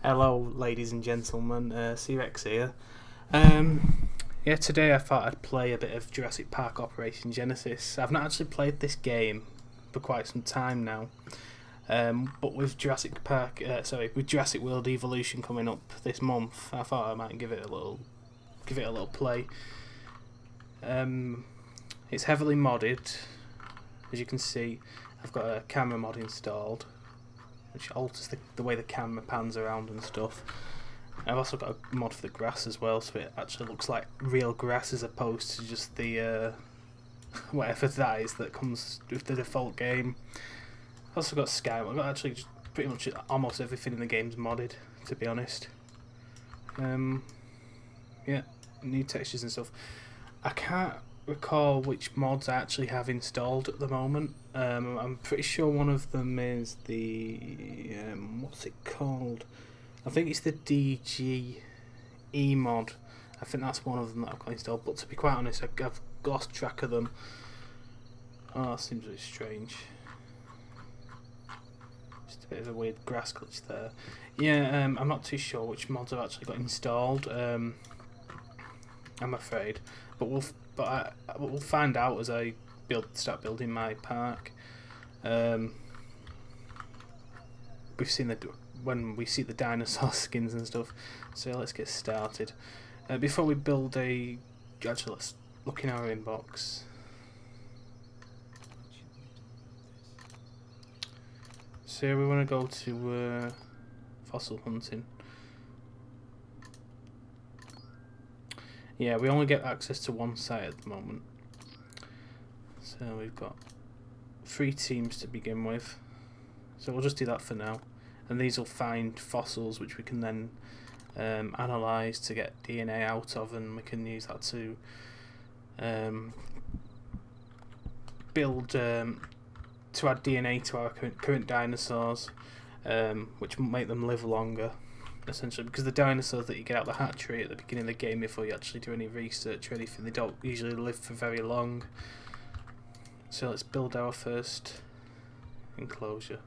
Hello, ladies and gentlemen. C-Rex here. Yeah, today I thought I'd play a bit of Jurassic Park Operation Genesis. I've not actually played this game for quite some time now, but with Jurassic World Evolution coming up this month, I thought I might give it a little play. It's heavily modded, as you can see. I've got a camera mod installed, which alters the way the camera pans around and stuff. I've also got a mod for the grass as well, so it actually looks like real grass as opposed to just the whatever that is that comes with the default game. I've also got Sky. I've got actually just pretty much almost everything in the game's modded, to be honest. Yeah, new textures and stuff. I can't recall which mods I actually have installed at the moment. I'm pretty sure one of them is the what's it called? I think it's the DGE mod. I think that's one of them that I've got installed, but to be quite honest, I've lost track of them. Oh, that seems a bit strange. Just a bit of a weird grass glitch there. Yeah, I'm not too sure which mods I've actually got installed. I'm afraid, but we'll find out as I start building my park. We've seen when we see the dinosaur skins and stuff, so let's get started. Before we build actually let's look in our inbox. So we want to go to fossil hunting. Yeah, we only get access to one site at the moment. So we've got 3 teams to begin with. So we'll just do that for now. And these will find fossils which we can then analyse to get DNA out of, and we can use that to build to add DNA to our current dinosaurs, which will make them live longer, essentially, because the dinosaurs that you get out of the hatchery at the beginning of the game before you actually do any research or anything, they don't usually live for very long. So let's build our first enclosure.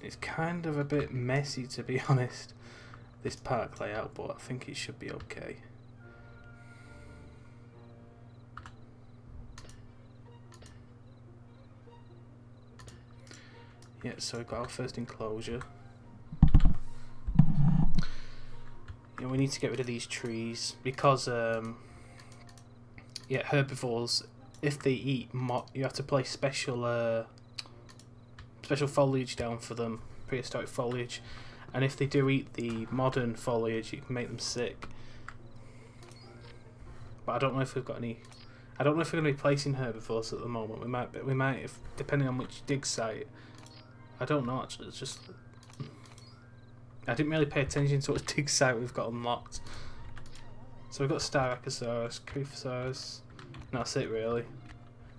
It's kind of a bit messy, to be honest, this park layout, but I think it should be okay. Yeah, so we've got our first enclosure. Yeah, we need to get rid of these trees because yeah, herbivores, if they eat you have to place special foliage down for them, prehistoric foliage, and if they do eat the modern foliage, you can make them sick. But I don't know if we've got any. I don't know if we're going to be placing herbivores at the moment. We might, if depending on which dig site. I don't know actually. It's just I didn't really pay attention to what dig site we've got unlocked. So we've got Styracosaurus, Crephosaurus. And that's it really.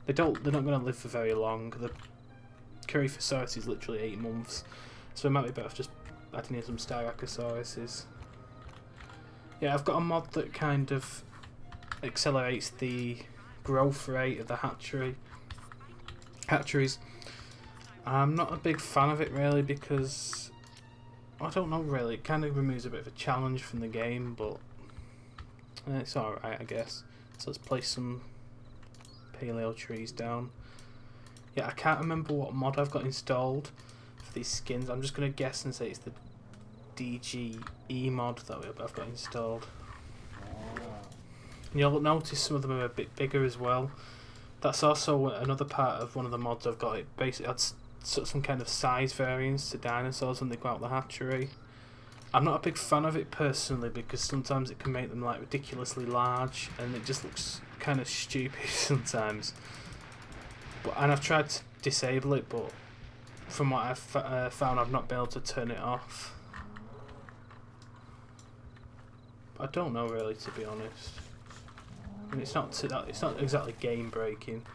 They're not going to live for very long. The Crephosaurus is literally 8 months, so it might be better off just adding in some Styracosauruses. Yeah, I've got a mod that kind of accelerates the growth rate of the hatcheries. I'm not a big fan of it really because I don't know really. It kind of removes a bit of a challenge from the game, but it's alright I guess. So let's place some paleo trees down. Yeah, I can't remember what mod I've got installed for these skins. I'm just going to guess and say it's the DGE mod that I've got installed. And you'll notice some of them are a bit bigger as well. That's also another part of one of the mods I've got. It basically adds some kind of size variance to dinosaurs when they go out the hatchery. I'm not a big fan of it personally because sometimes it can make them like ridiculously large and it just looks kind of stupid sometimes. And I've tried to disable it, but from what I've found, I've not been able to turn it off. I don't know really, to be honest. I mean, it's not exactly game breaking.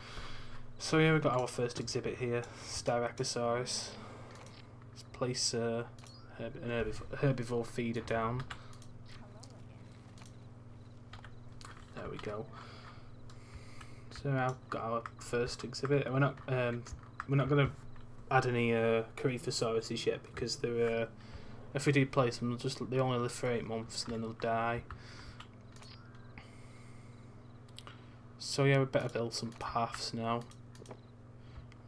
So yeah, we've got our first exhibit here, Styracosaurus. Let's place an herbivore feeder down. There we go. So I've got our first exhibit. We're not going to add any Coryphosauruses yet because they're If we do place them, they only live for 8 months and then they'll die. So yeah, we better build some paths now.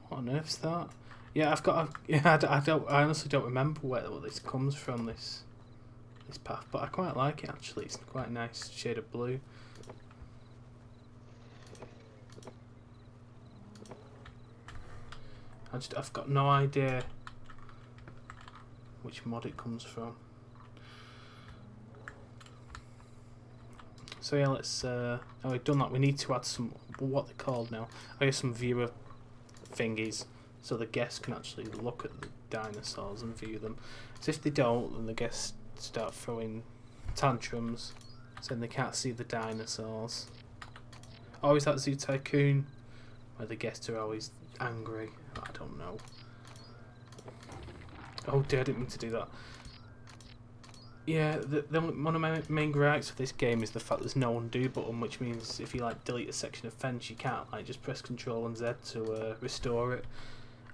What on earth's that? Yeah, I've got. I honestly don't remember where this comes from. This path, but I quite like it actually. It's quite a nice shade of blue. I've got no idea which mod it comes from. So yeah, let's. Oh, we've done that. We need to add some. What they're called now? I guess some viewer thingies, so the guests can actually look at the dinosaurs and view them. So if they don't, then the guests start throwing tantrums, saying they can't see the dinosaurs. Oh, is that Zoo Tycoon, where the guests are always angry? I don't know. Oh dear, I didn't mean to do that. Yeah, one of my main gripes of this game is the fact there's no undo button, which means if you like delete a section of fence, you can't like just press Control and Z to restore it.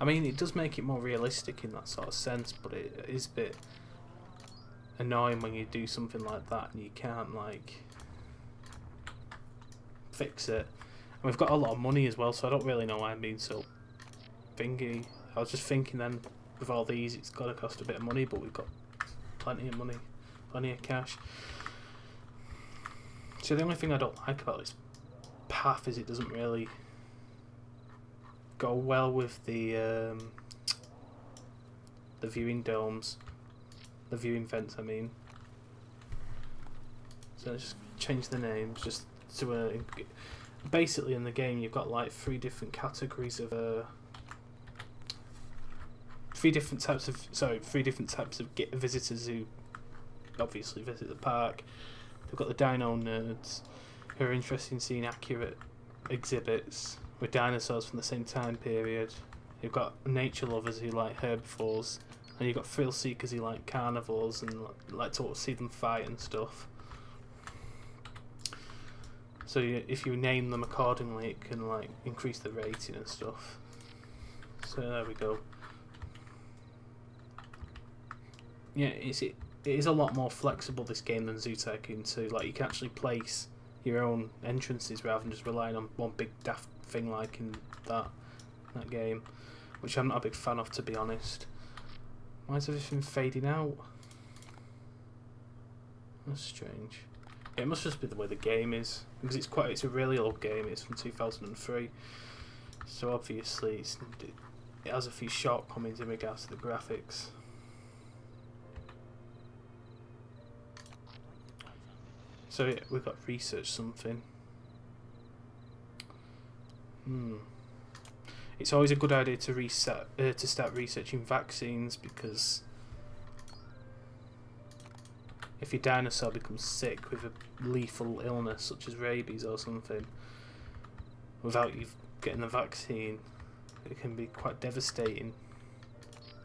I mean, it does make it more realistic in that sort of sense, but it is a bit annoying when you do something like that and you can't like fix it. And we've got a lot of money as well, so I don't really know why I'm being so thingy. I was just thinking then, with all these, it's got to cost a bit of money, but we've got plenty of money. Plenty of cash. So the only thing I don't like about this path is it doesn't really go well with the viewing domes, the viewing vents. I mean. So let's just change the names just to basically in the game you've got like three different categories of three different types of visitors who obviously visit the park. They've got the dino nerds who are interested in seeing accurate exhibits with dinosaurs from the same time period. You've got nature lovers who like herbivores, and you've got thrill seekers who like carnivores and like to see them fight and stuff. So if you name them accordingly, it can like increase the rating and stuff. So there we go. Yeah, it is a lot more flexible, this game, than Zoo Tycoon 2. Like, you can actually place your own entrances rather than just relying on one big daft thing like in that game, which I'm not a big fan of, to be honest. Why is everything fading out? That's strange. Yeah, it must just be the way the game is, because it's a really old game. It's from 2003, so obviously it has a few shortcomings in regards to the graphics. So yeah, we've got research something. It's always a good idea to start researching vaccines, because if your dinosaur becomes sick with a lethal illness such as rabies or something, without you getting the vaccine, it can be quite devastating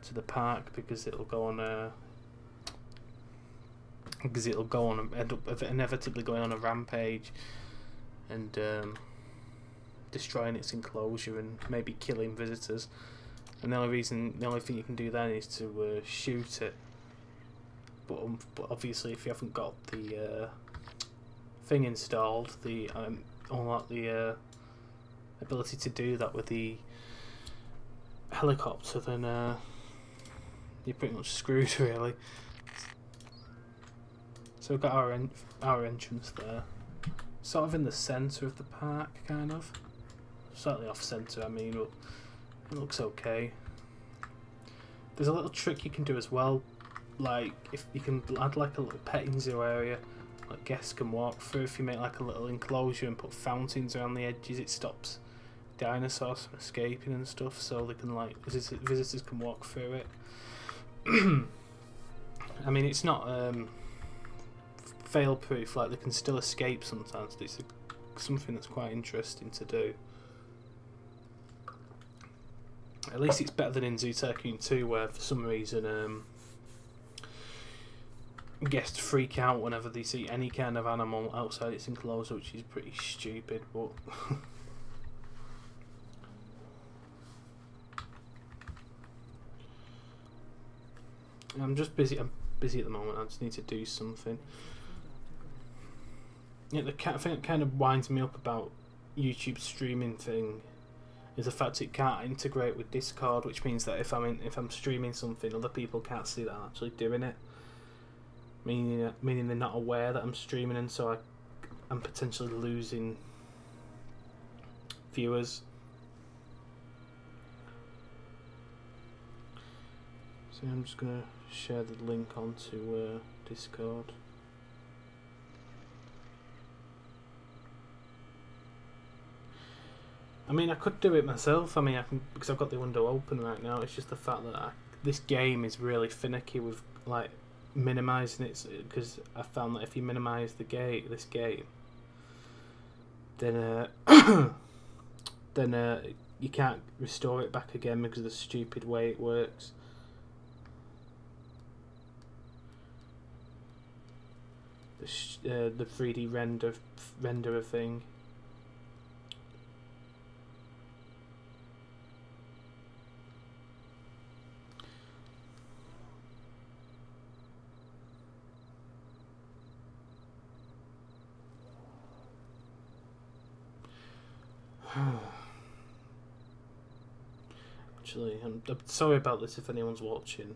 to the park, because it'll go on end up inevitably going on a rampage and destroying its enclosure and maybe killing visitors. And the only thing you can do then is to shoot it. But obviously, if you haven't got the thing installed, unlock the ability to do that with the helicopter, then you're pretty much screwed, really. So we've got our entrance there, sort of in the centre of the park, kind of. Slightly off centre, I mean, but it looks okay. There's a little trick you can do as well, like if you can add like a little petting zoo area, like guests can walk through. If you make like a little enclosure and put fountains around the edges, it stops dinosaurs from escaping and stuff, so they can like visitors can walk through it. I mean, it's not fail proof, like they can still escape sometimes, but it's something that's quite interesting to do. At least it's better than in Zoo Tycoon 2, where for some reason guests freak out whenever they see any kind of animal outside its enclosure, which is pretty stupid, but I'm just busy busy at the moment. I just need to do something. Yeah, the thing that kind of winds me up about YouTube streaming thing is the fact it can't integrate with Discord, which means that if I'm streaming something, other people can't see that I'm actually doing it. Meaning they're not aware that I'm streaming, and so I'm potentially losing viewers. So I'm just gonna share the link onto Discord. I mean, I could do it myself. I mean, I can, because I've got the window open right now. It's just the fact that this game is really finicky with like minimizing it, because I found that if you minimize this game, then you can't restore it back again because of the stupid way it works. The 3D renderer thing. Actually, I'm sorry about this if anyone's watching.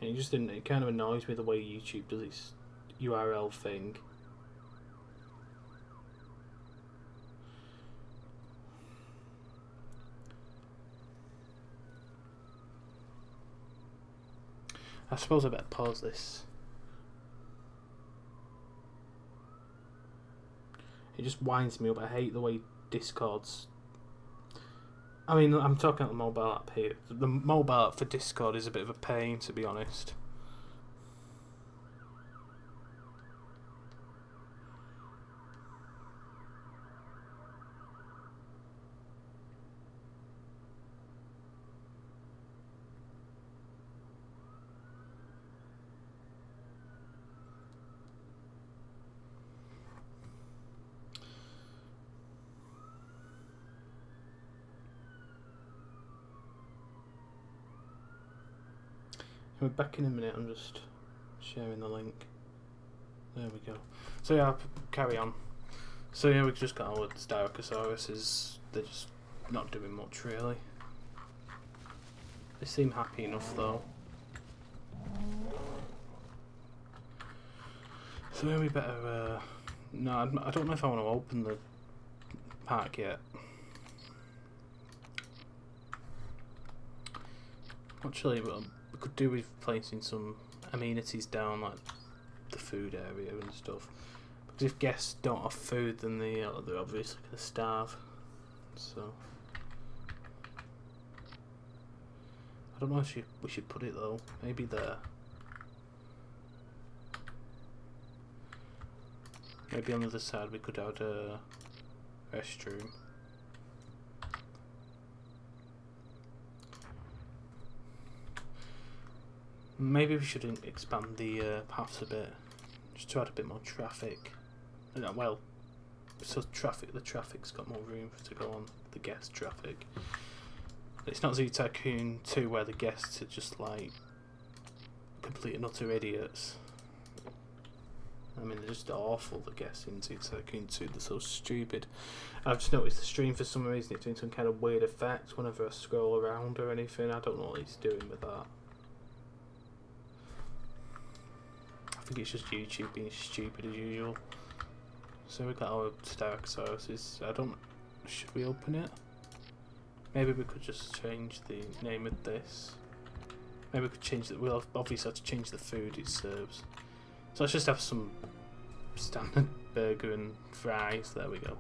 It kind of annoys me the way YouTube does its URL thing. I suppose I better pause this. It just winds me up. I hate the way Discord's... I mean, I'm talking about the mobile app here. The mobile app for Discord is a bit of a pain, to be honest. We're back in a minute. I'm just sharing the link. There we go. So yeah, I'll carry on. So yeah, we've just got our Styrocosauruses. They're just not doing much really. They seem happy enough though. So yeah, we better... no, I don't know if I want to open the park yet. Actually, we could do with placing some amenities down, like the food area and stuff. Because if guests don't have food, then they're obviously going to starve. So I don't know if we should put it though. Maybe there. Maybe on the other side we could add a restroom. Maybe we should expand the paths a bit, just to add a bit more traffic. Well, so the traffic's got more room to go on, the guest traffic. It's not Zoo Tycoon 2 where the guests are just like complete and utter idiots. I mean, they're just awful, the guests in Zoo Tycoon 2, they're so stupid. I've just noticed the stream for some reason it's doing some kind of weird effect whenever I scroll around or anything. I don't know what he's doing with that. I think it's just YouTube being stupid as usual. So we got our Styrocosauruses. Should we open it? Maybe we could just change the name of this. Maybe we could change it. We'll obviously have to change the food it serves. So let's just have some standard burger and fries. There we go.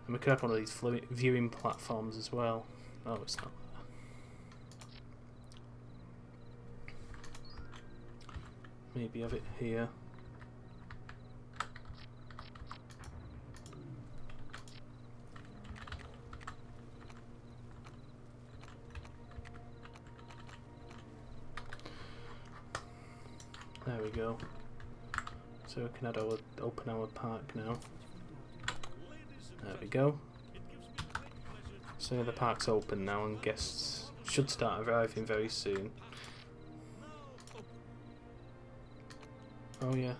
And we could have one of these viewing platforms as well. Oh, it's not. Maybe have it here. There we go. So we can open our park now. There we go. So the park's open now and guests should start arriving very soon. Oh yeah.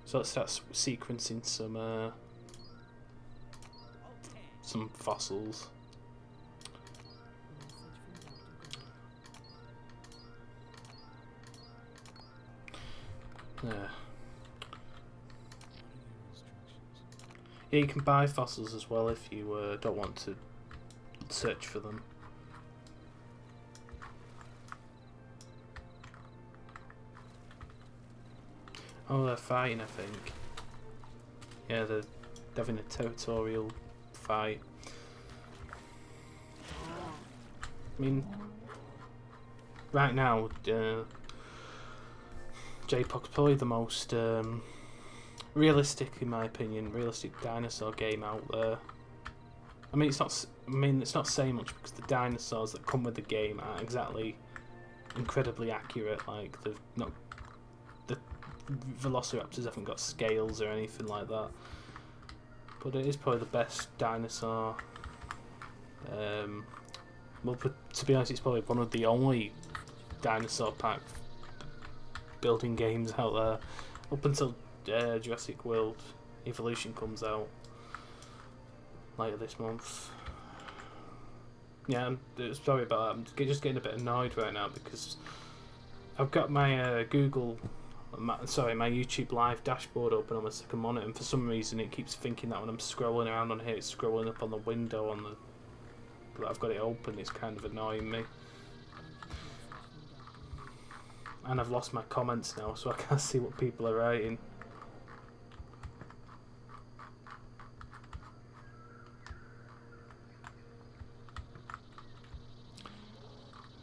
So let's start sequencing some fossils. Yeah. Yeah, you can buy fossils as well if you don't want to search for them. Oh, they're fighting, I think. Yeah, they're having a territorial fight. I mean, right now, J-Pog's probably the most realistic, in my opinion, realistic dinosaur game out there. I mean, it's not. I mean, it's not saying much because the dinosaurs that come with the game aren't exactly incredibly accurate. Like they've not. The velociraptors haven't got scales or anything like that. But it is probably the best dinosaur. Well, to be honest, it's probably one of the only dinosaur pack building games out there up until Jurassic World Evolution comes out later this month. Yeah, I'm sorry about that. I'm just getting a bit annoyed right now because I've got my my YouTube live dashboard open on my second monitor, and for some reason it keeps thinking that when I'm scrolling around on here, it's scrolling up on the window on the. But I've got it open. It's kind of annoying me. And I've lost my comments now, so I can't see what people are writing.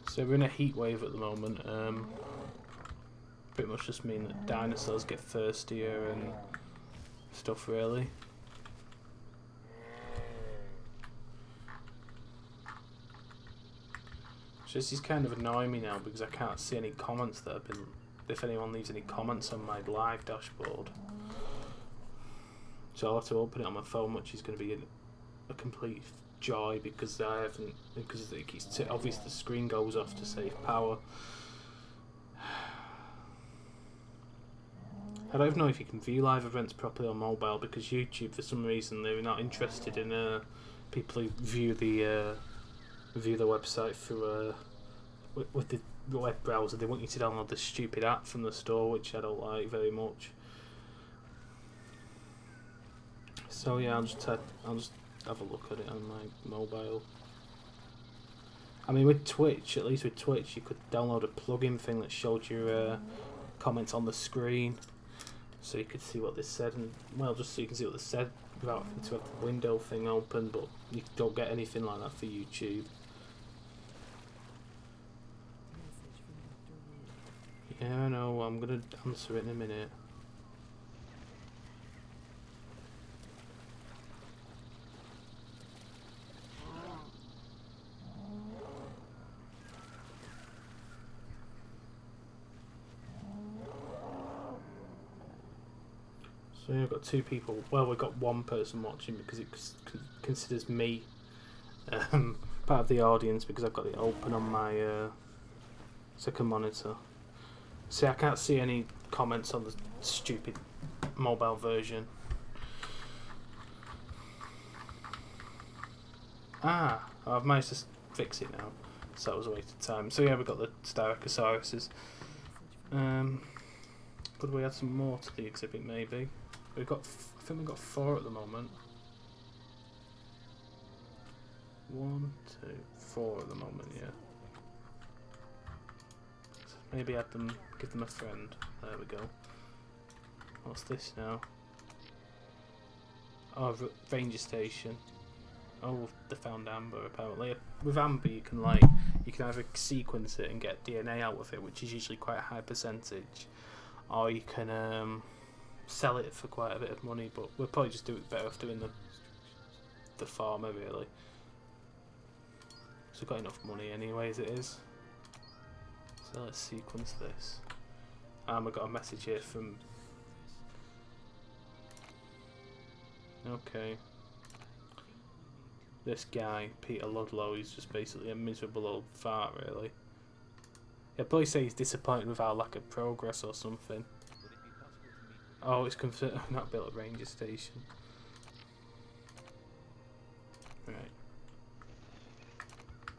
So we're in a heat wave at the moment. Pretty much just mean that dinosaurs get thirstier and stuff, really. Just is kind of annoying me now because I can't see any comments that have been. If anyone leaves any comments on my live dashboard, so I'll have to open it on my phone, which is going to be a complete joy because I haven't. Because it keeps obviously the screen goes off to save power. I don't even know if you can view live events properly on mobile because YouTube, for some reason, they're not interested in people who view the website through with the web browser. They want you to download this stupid app from the store, which I don't like very much. So yeah, I'll just have a look at it on my mobile. I mean, with Twitch, at least with Twitch, you could download a plugin thing that showed your comments on the screen, so you could see what they said, and well, just so you can see what they said without having to have the window thing open. But you don't get anything like that for YouTube. Yeah, I know. I'm gonna answer it in a minute. So yeah, I've got two people. Well, we've got one person watching because it considers me part of the audience because I've got it open on my second monitor. See, I can't see any comments on the stupid mobile version. I've managed to fix it now, so that was a waste of time. So yeah, we've got the Styracosauruses. Could we add some more to the exhibit, maybe? I think we've got 4 at the moment. 1, 2, 4 at the moment, yeah. So maybe add them, give them a friend. There we go. What's this now? Oh, ranger station. Oh, they found amber apparently. With amber you can either sequence it and get DNA out of it, which is usually quite a high percentage, or you can sell it for quite a bit of money, but we'll probably just do it better off doing the farmer, really. So we've got enough money anyway as it is. So let's sequence this. And we've got a message here from... Okay. this guy, Peter Ludlow, he's just basically a miserable old fart, really. Yeah, probably say he's disappointed with our lack of progress or something. Oh, it's confirmed not built a ranger station. Right.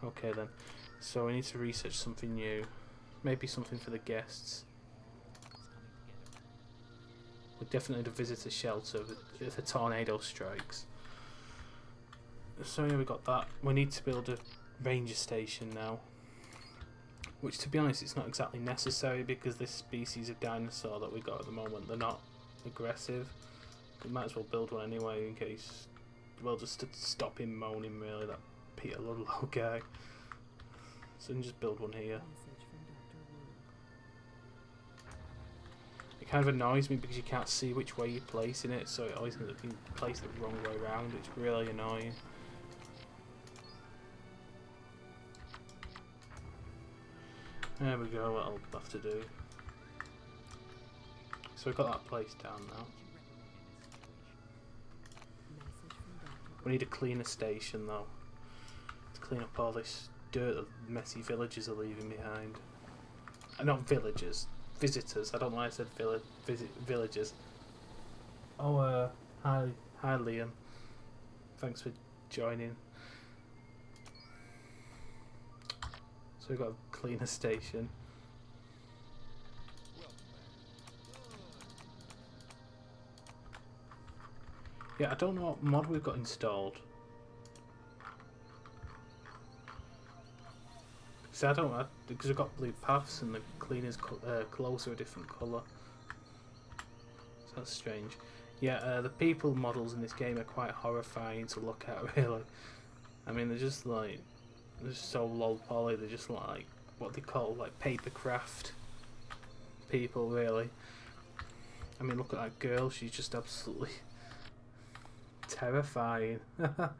Okay then. So we need to research something new. Maybe something for the guests. We definitely need a visitor shelter if a tornado strikes. So yeah, we got that. We need to build a ranger station now. Which, to be honest, it's not exactly necessary because this species of dinosaur that we got at the moment, they're not aggressive. We might as well build one anyway in case, well, just to stop him moaning, really, that Peter Ludlow guy. So we can just build one here. It kind of annoys me because you can't see which way you're placing it, so it always ends up being placed the wrong way around. It's really annoying. There we go, what I'll have to do. So we've got that place down now. We need a cleaner station though, to clean up all this dirt that messy villagers are leaving behind. Not villagers, visitors. I don't know why I said villagers. Oh, hi Liam. Thanks for joining. So we've got a cleaner station. Yeah, I don't know what mod we've got installed. Because we've got blue paths and the cleaner's clothes are a different colour. So that's strange. Yeah, the people models in this game are quite horrifying to look at, really. I mean, they're just like, they're just so low poly. They're just like what they call like papercraft people, really. I mean, look at that girl. She's just absolutely terrifying. I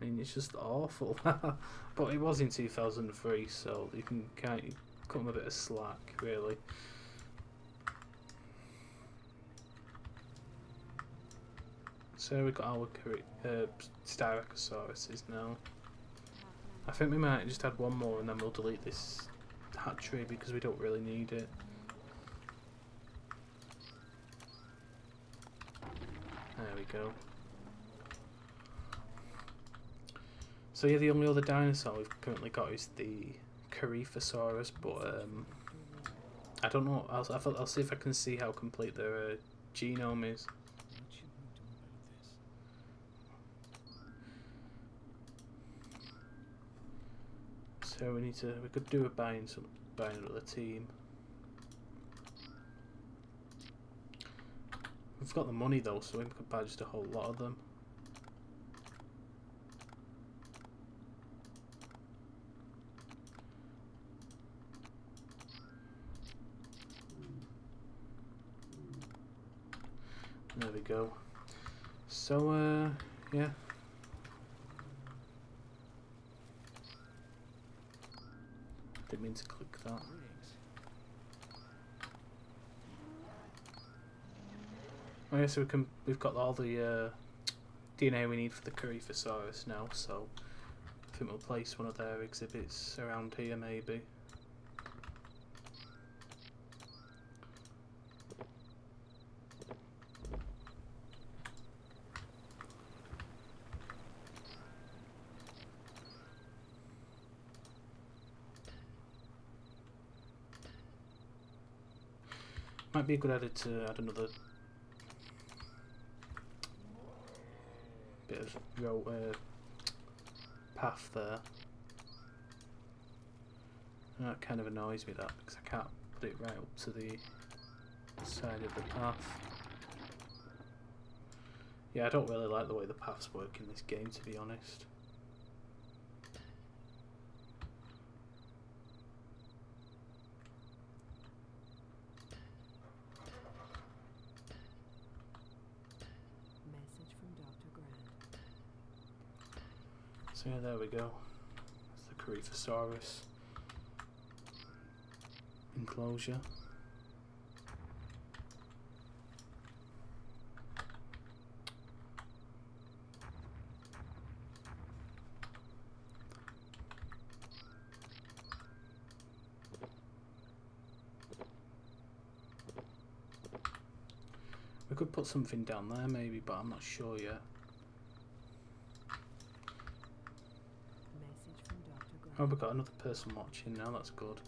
mean, it's just awful. But it was in 2003, so you can kind of cut them a bit of slack, really. So we've got our Styracosauruses now. I think we might just add one more and then we'll delete this hatchery because we don't really need it. There we go. So yeah, the only other dinosaur we've currently got is the Coryphosaurus, but I don't know. I'll see if I can see how complete their genome is. So we could do a buying another team. We've got the money though, so we could buy just a whole lot of them. There we go. So yeah. Didn't mean to click that. Oh yeah, so we've got all the DNA we need for the Coryphosaurus now, so I think we'll place one of their exhibits around here maybe. Might be a good idea to add another bit of path there. And that kind of annoys me, that, because I can't put it right up to the side of the path. Yeah, I don't really like the way the paths work in this game, to be honest. So yeah, there we go. That's the Coryphosaurus enclosure. could put something down there maybe, but I'm not sure yet. Oh, we've got another person watching now, that's good.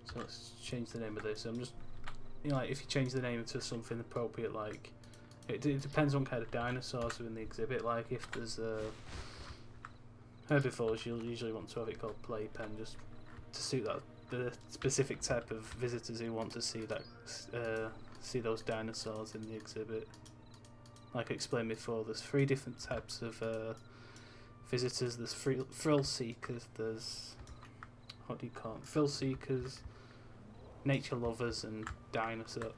So let's change the name of this. I'm just, you know, like if you change the name to something appropriate, like, it depends on what kind of dinosaurs are in the exhibit. Like if there's herbivores, you'll usually want to have it called Playpen, just to suit that the specific type of visitors who want to see that see those dinosaurs in the exhibit. Like I explained before, there's 3 different types of visitors. There's thrill seekers, there's, what do you call them? Thrill seekers, nature lovers, and dinosaur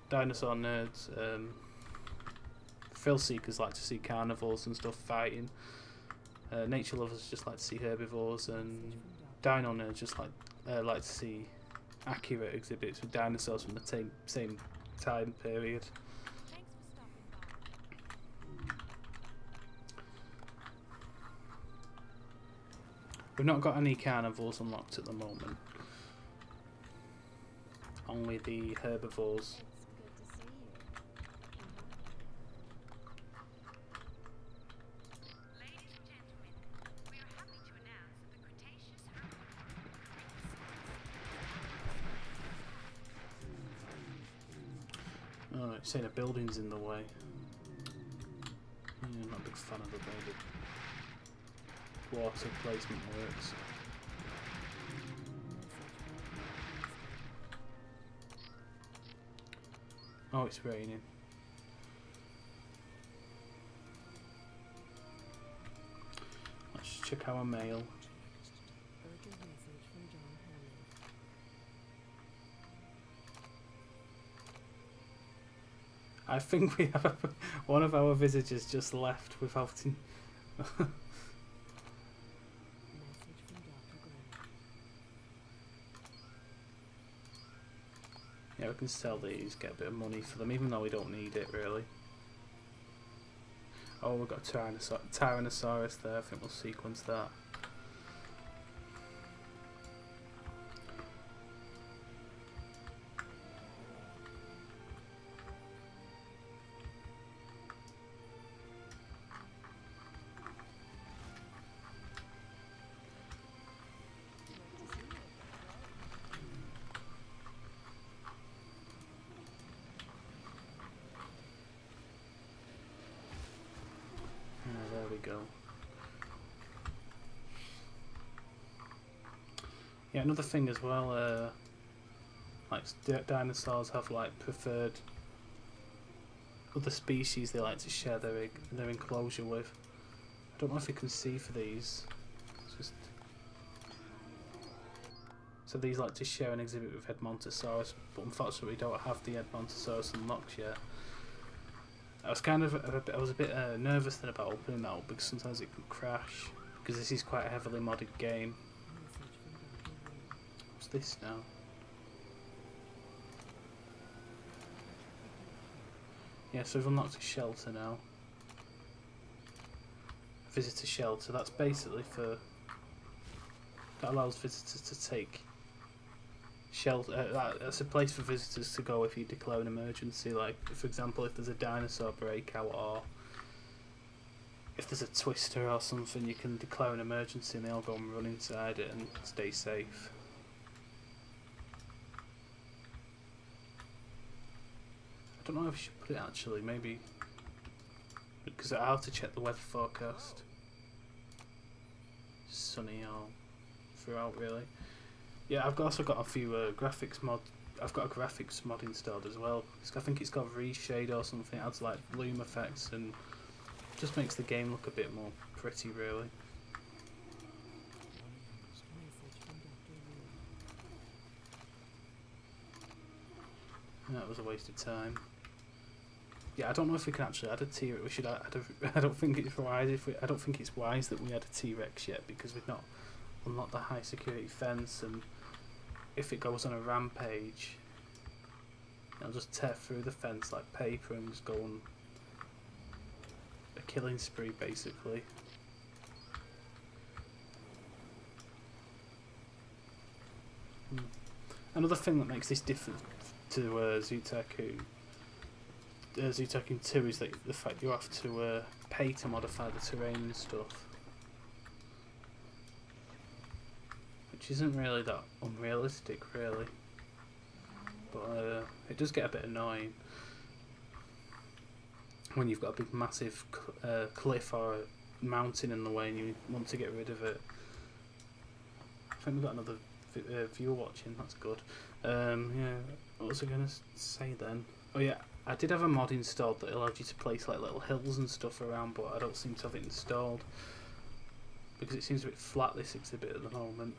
nerds. Thrill seekers like to see carnivores and stuff fighting. Nature lovers just like to see herbivores, and dino nerds just like to see accurate exhibits with dinosaurs from the same time period. We've not got any carnivores unlocked at the moment. Only the herbivores. Oh, it's saying a building's in the way. Yeah, I'm not a big fan of the way the water placement works. Oh, it's raining. Let's check our mail. I think we have one of our visitors just left without. Yeah, we can sell these, get a bit of money for them, even though we don't need it really. Oh, we've got a Tyrannosaurus there. I think we'll sequence that. There we go. Yeah, another thing as well, like dinosaurs have like preferred other species they like to share their enclosure with. I don't know if you can see for these. It's just so these like to share an exhibit with Edmontosaurus, but unfortunately we don't have the Edmontosaurus unlocked yet. I was kind of I was a bit nervous then about opening that up because sometimes it can crash, because this is quite a heavily modded game. What's this now? Yeah, so we've unlocked a shelter now. A visitor shelter. That's basically for, that allows visitors to take shelter. That's a place for visitors to go if you declare an emergency. Like, for example, if there's a dinosaur breakout, or if there's a twister or something, you can declare an emergency and they all go and run inside it and stay safe. I don't know if I should put it actually, maybe, because I have to check the weather forecast. Sunny all throughout really. Yeah, I've also got a few graphics mod. I've got a graphics mod installed as well. I think it's got reshade or something. It adds like bloom effects and just makes the game look a bit more pretty really. That was a waste of time. Yeah, I don't know if we can actually add a T-Rex. We should add I don't think it's wise I don't think it's wise that we add a T-Rex yet, because we've not unlocked the high security fence, and if it goes on a rampage, it'll just tear through the fence like paper and just go on a killing spree basically. Another thing that makes this different to Zoo Tycoon Zootaking 2 is that the fact you have to pay to modify the terrain and stuff, which isn't really that unrealistic, really. But it does get a bit annoying when you've got a big massive cliff or a mountain in the way and you want to get rid of it. I think we've got another viewer watching, that's good. Yeah, what was I going to say then? Oh yeah, I did have a mod installed that allowed you to place like little hills and stuff around, but I don't seem to have it installed because it seems a bit flat, this exhibit at the moment.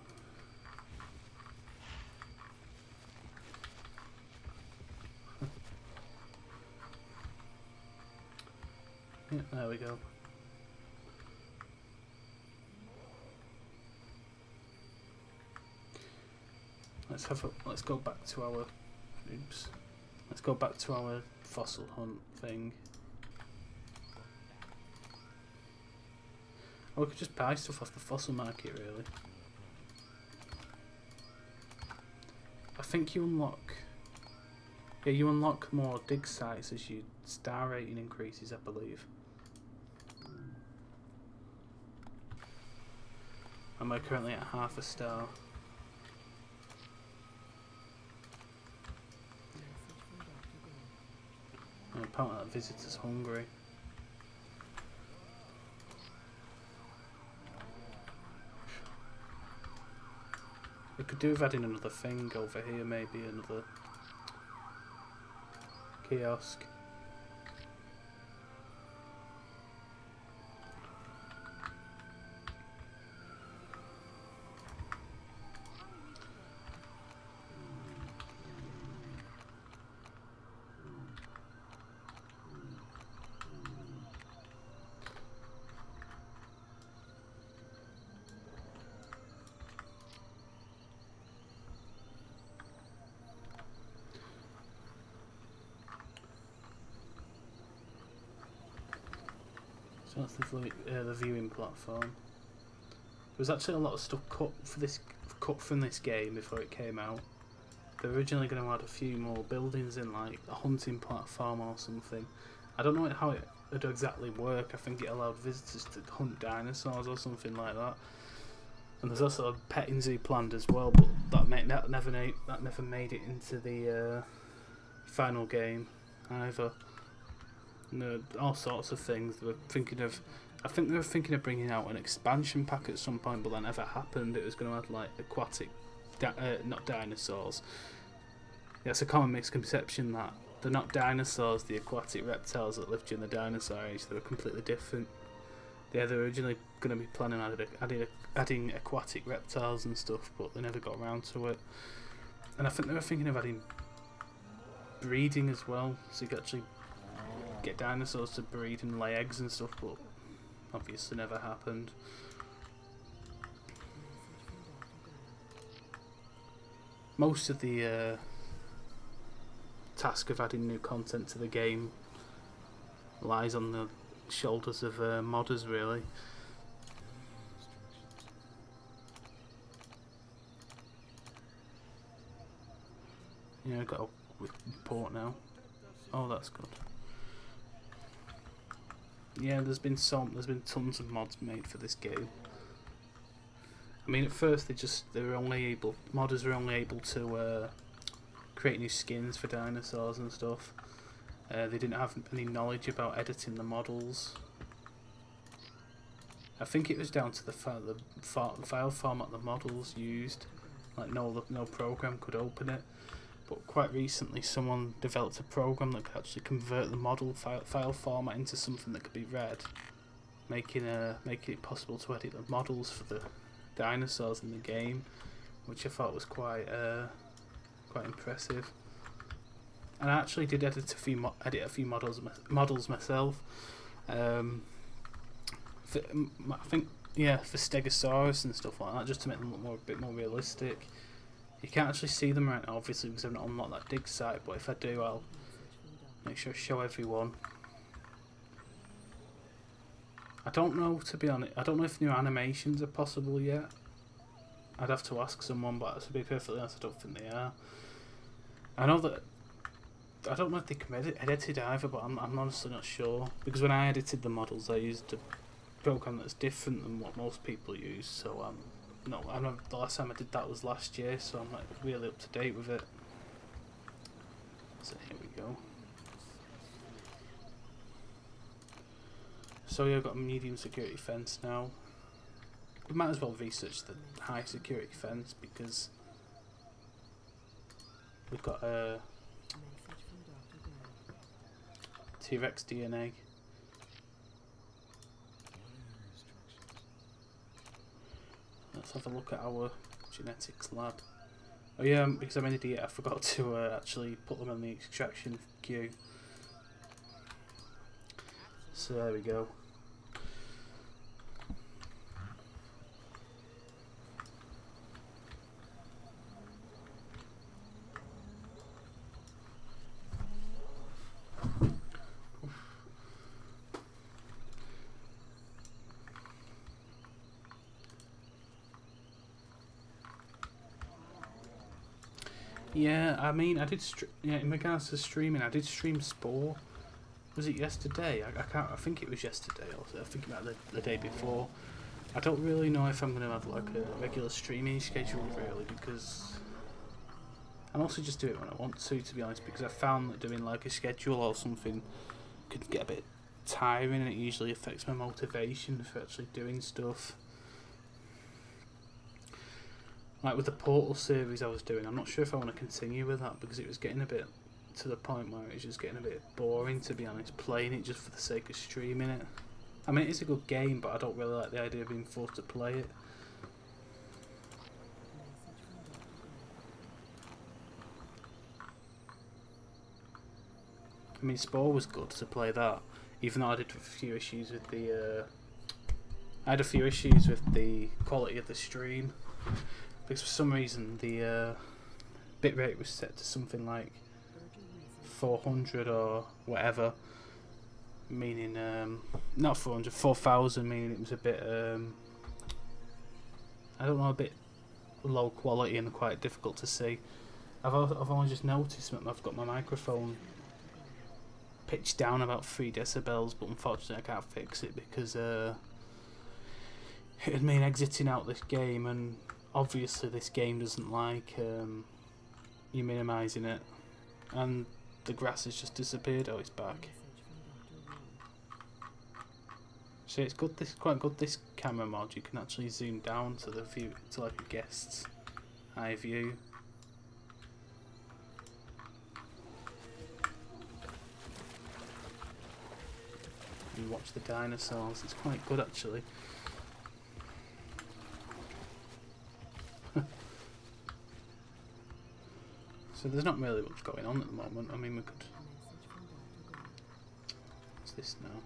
Yeah, there we go. Let's go back to our let's go back to our fossil hunt thing. Or we could just buy stuff off the fossil market, really. I think you unlock more dig sites as your star rating increases, I believe. And we're currently at half a star. And apparently that visitor's hungry. We could do with adding another thing over here, maybe another kiosk. So that's the viewing platform. There was actually a lot of stuff cut from this game before it came out. They're originally going to add a few more buildings in, like a hunting platform or something. I don't know how it would exactly work. I think it allowed visitors to hunt dinosaurs or something like that. And there's also a petting zoo planned as well, but that never made it into the final game either. No, all sorts of things. I think they were thinking of bringing out an expansion pack at some point, but that never happened. It was going to add like aquatic, not dinosaurs. Yeah, it's a common misconception that they're not dinosaurs, the aquatic reptiles that lived during the dinosaur age. They were completely different. Yeah, they were originally going to be planning on adding aquatic reptiles and stuff, but they never got around to it. And I think they were thinking of adding breeding as well, so you could actually get dinosaurs to breed and lay eggs and stuff, but obviously never happened. Most of the task of adding new content to the game lies on the shoulders of modders, really. Yeah, I've got a report now. Oh, that's good. Yeah, there's been tons of mods made for this game. I mean, at first modders were only able to create new skins for dinosaurs and stuff. They didn't have any knowledge about editing the models. I think it was down to the file format the models used. Like no program could open it. But quite recently, someone developed a program that could actually convert the model file format into something that could be read, making it possible to edit the models for the dinosaurs in the game, which I thought was quite impressive. And I actually did edit a few models myself. I think for Stegosaurus and stuff like that, just to make them look a bit more realistic. You can't actually see them right now, obviously, because I've not unlocked that dig site, but if I do, I'll make sure I show everyone. I don't know, to be honest. I don't know if new animations are possible yet. I'd have to ask someone, but to be perfectly honest, I don't think they are. I know that I don't know if they can edit it either, but I'm honestly not sure. Because when I edited the models, I used a program that's different than what most people use. So no, I know the last time I did that was last year, so I'm like really up to date with it. So here we go. So yeah, I've got a medium security fence now. We might as well research the high security fence because we've got a T-Rex DNA. Let's have a look at our genetics lab. Oh yeah, because I'm an idiot, I forgot to actually put them on the extraction queue. So there we go. Yeah, I mean, I did. Yeah, in regards to streaming, I did stream Spore. Was it yesterday? I can't. I think it was yesterday. I think about the day before. I don't really know if I'm gonna have like a regular streaming schedule really, because I mostly just do it when I want to be honest. Because I found that doing like a schedule or something could get a bit tiring, and it usually affects my motivation for actually doing stuff. Like with the Portal series I was doing, I'm not sure if I want to continue with that because it was getting a bit to the point where it was just getting a bit boring, to be honest, playing it just for the sake of streaming it. I mean, it is a good game, but I don't really like the idea of being forced to play it. I mean, Spore was good to play that, even though I did a few issues with the I had a few issues with the quality of the stream. Because for some reason the bitrate was set to something like 400 or whatever, meaning not 400, 4000, meaning it was a bit I don't know, a bit low quality and quite difficult to see. I've only just noticed that I've got my microphone pitched down about 3 decibels, but unfortunately I can't fix it because it would mean exiting out this game, and obviously this game doesn't like you minimising it, and the grass has just disappeared. Oh, it's back. So it's good. This quite good. This camera mod, you can actually zoom down to the view, to like a guest's eye view. And watch the dinosaurs. It's quite good actually. So there's not really much going on at the moment. I mean, we could... What's this now?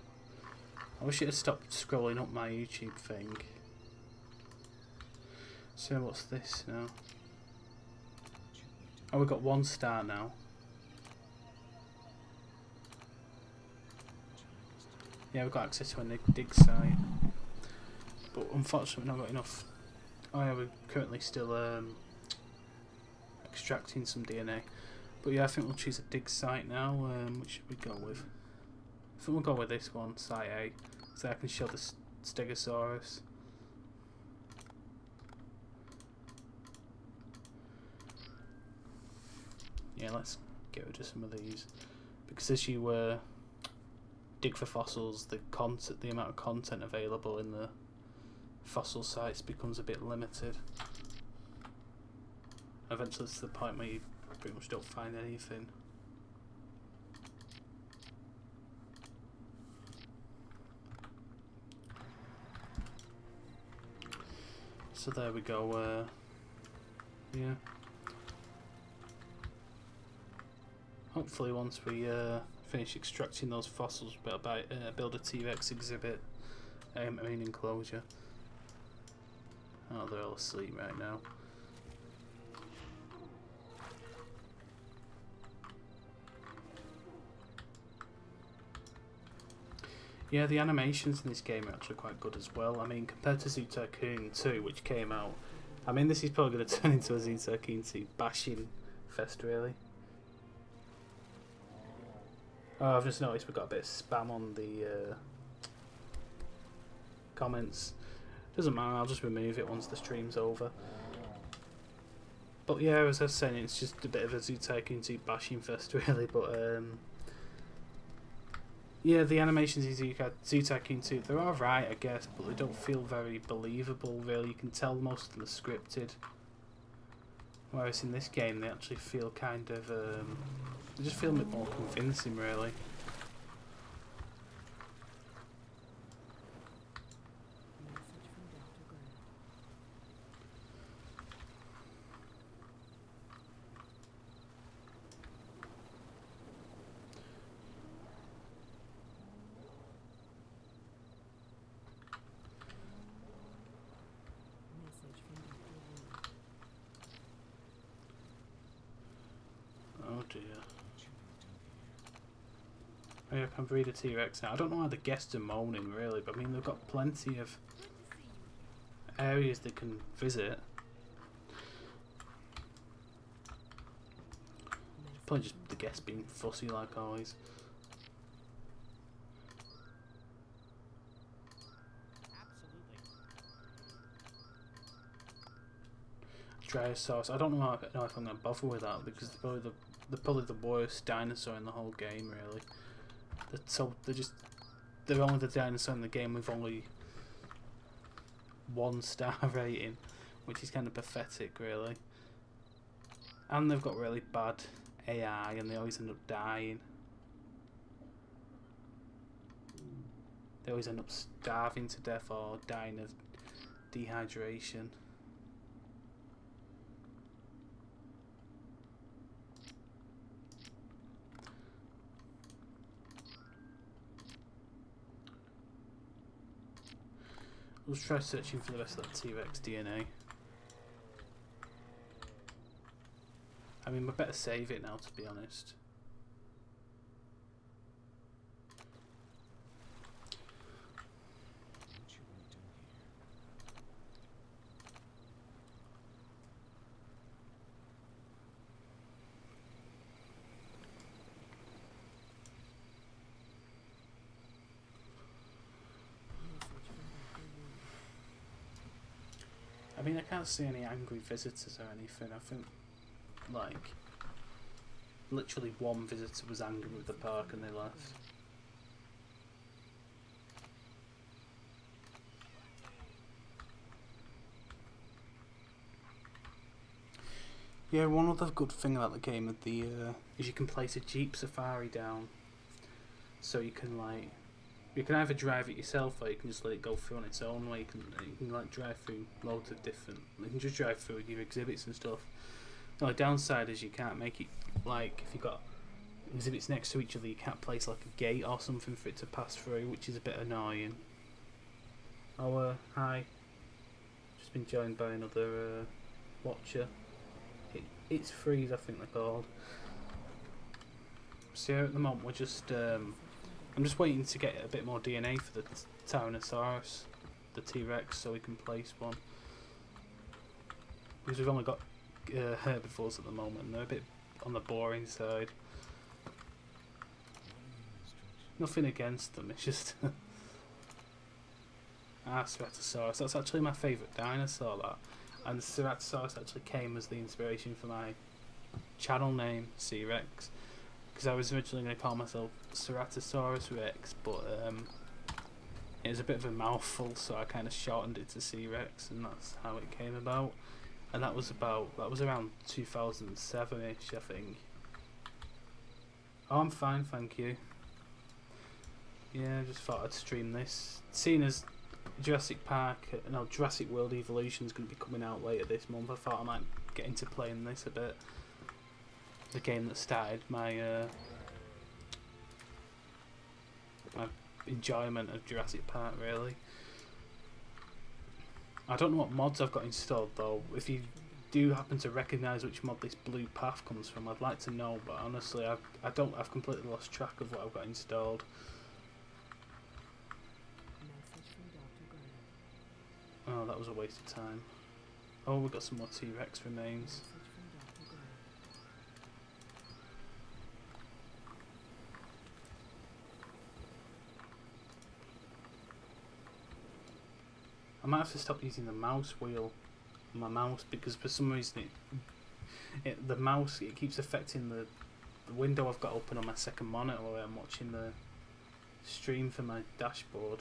I wish it had stopped scrolling up my YouTube thing. So what's this now? Oh, we've got 1 star now. Yeah, we've got access to a dig site. But unfortunately we've not got enough... Oh yeah, we're currently still... extracting some DNA, but yeah, I think we'll choose a dig site now. Which should we go with? I think we'll go with this one, site A, so I can show the Stegosaurus. Yeah, let's get rid of some of these because as you dig for fossils, the amount of content available in the fossil sites becomes a bit limited. Eventually it's the point where you pretty much don't find anything. So there we go, yeah. Hopefully once we finish extracting those fossils, we'll build a T-Rex exhibit, I mean enclosure. Oh, they're all asleep right now. Yeah, the animations in this game are actually quite good as well. I mean, compared to Zoo Tycoon 2, which came out... I mean, this is probably going to turn into a Zoo Tycoon 2 bashing fest, really. Oh, I've just noticed we've got a bit of spam on the comments. Doesn't matter, I'll just remove it once the stream's over. But yeah, as I was saying, it's just a bit of a Zoo Tycoon 2 bashing fest really, but yeah, the animations in Zoo Tycoon 2, they're alright I guess, but they don't feel very believable really. You can tell most of them are scripted. Whereas in this game they actually feel kind of, they just feel a bit more convincing really. Oh dear. Oh, yeah, I can breed a T-Rex now. I don't know why the guests are moaning really, but I mean they've got plenty of areas they can visit. Probably just the guests being fussy like always. Drysaurus. I don't know if I'm going to bother with that because they're probably the worst dinosaur in the whole game really. They're only the dinosaur in the game with only 1-star rating, which is kind of pathetic really. And they've got really bad AI and they always end up dying. They always end up starving to death or dying of dehydration. Let's try searching for the rest of that T-Rex DNA. I mean, we better save it now, to be honest. I mean, I can't see any angry visitors or anything. I think, like, literally one visitor was angry with the park and they left. Yeah, one other good thing about the game is you can place a Jeep Safari down, so you can either drive it yourself or you can just let it go through on its own way. You can like drive through loads of different. You can just drive through your exhibits and stuff. The only downside is you can't make it like if you've got exhibits next to each other, you can't place like a gate or something for it to pass through, which is a bit annoying. Oh, hi. Just been joined by another watcher. It's Freeze, I think they're called. So yeah, at the moment we're just I'm just waiting to get a bit more DNA for the Tyrannosaurus, the T-Rex, so we can place one. Because we've only got herbivores at the moment, and they're a bit on the boring side. Nothing against them, it's just... Ceratosaurus, that's actually my favourite dinosaur, that. And the Ceratosaurus actually came as the inspiration for my channel name, C-Rex. Because I was originally going to call myself Ceratosaurus Rex, but it was a bit of a mouthful, so I kind of shortened it to C-Rex, and that's how it came about. And that was around 2007-ish, I think. Oh, I'm fine, thank you. Yeah, I just thought I'd stream this. Seeing as Jurassic World Evolution is going to be coming out later this month, I thought I might get into playing this a bit. The game that started my enjoyment of Jurassic Park, really. I don't know what mods I've got installed though. If you do happen to recognise which mod this blue path comes from, I'd like to know, but honestly I've completely lost track of what I've got installed. Oh, that was a waste of time. Oh, we've got some more T-Rex remains. I might have to stop using the mouse wheel on my mouse because for some reason the mouse it keeps affecting the window I've got open on my second monitor where I'm watching the stream for my dashboard.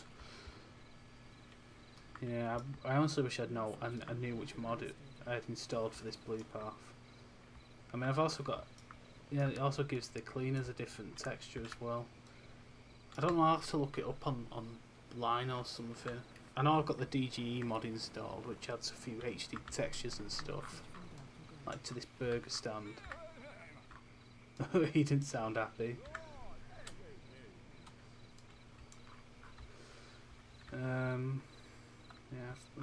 Yeah, I honestly wish I knew which mod I had installed for this blue path. I mean, I've also got, yeah, it also gives the cleaners a different texture as well. I don't know, I'll have to look it up online or something. I know I've got the DGE mod installed, which adds a few HD textures and stuff, like to this burger stand. He didn't sound happy. Yeah,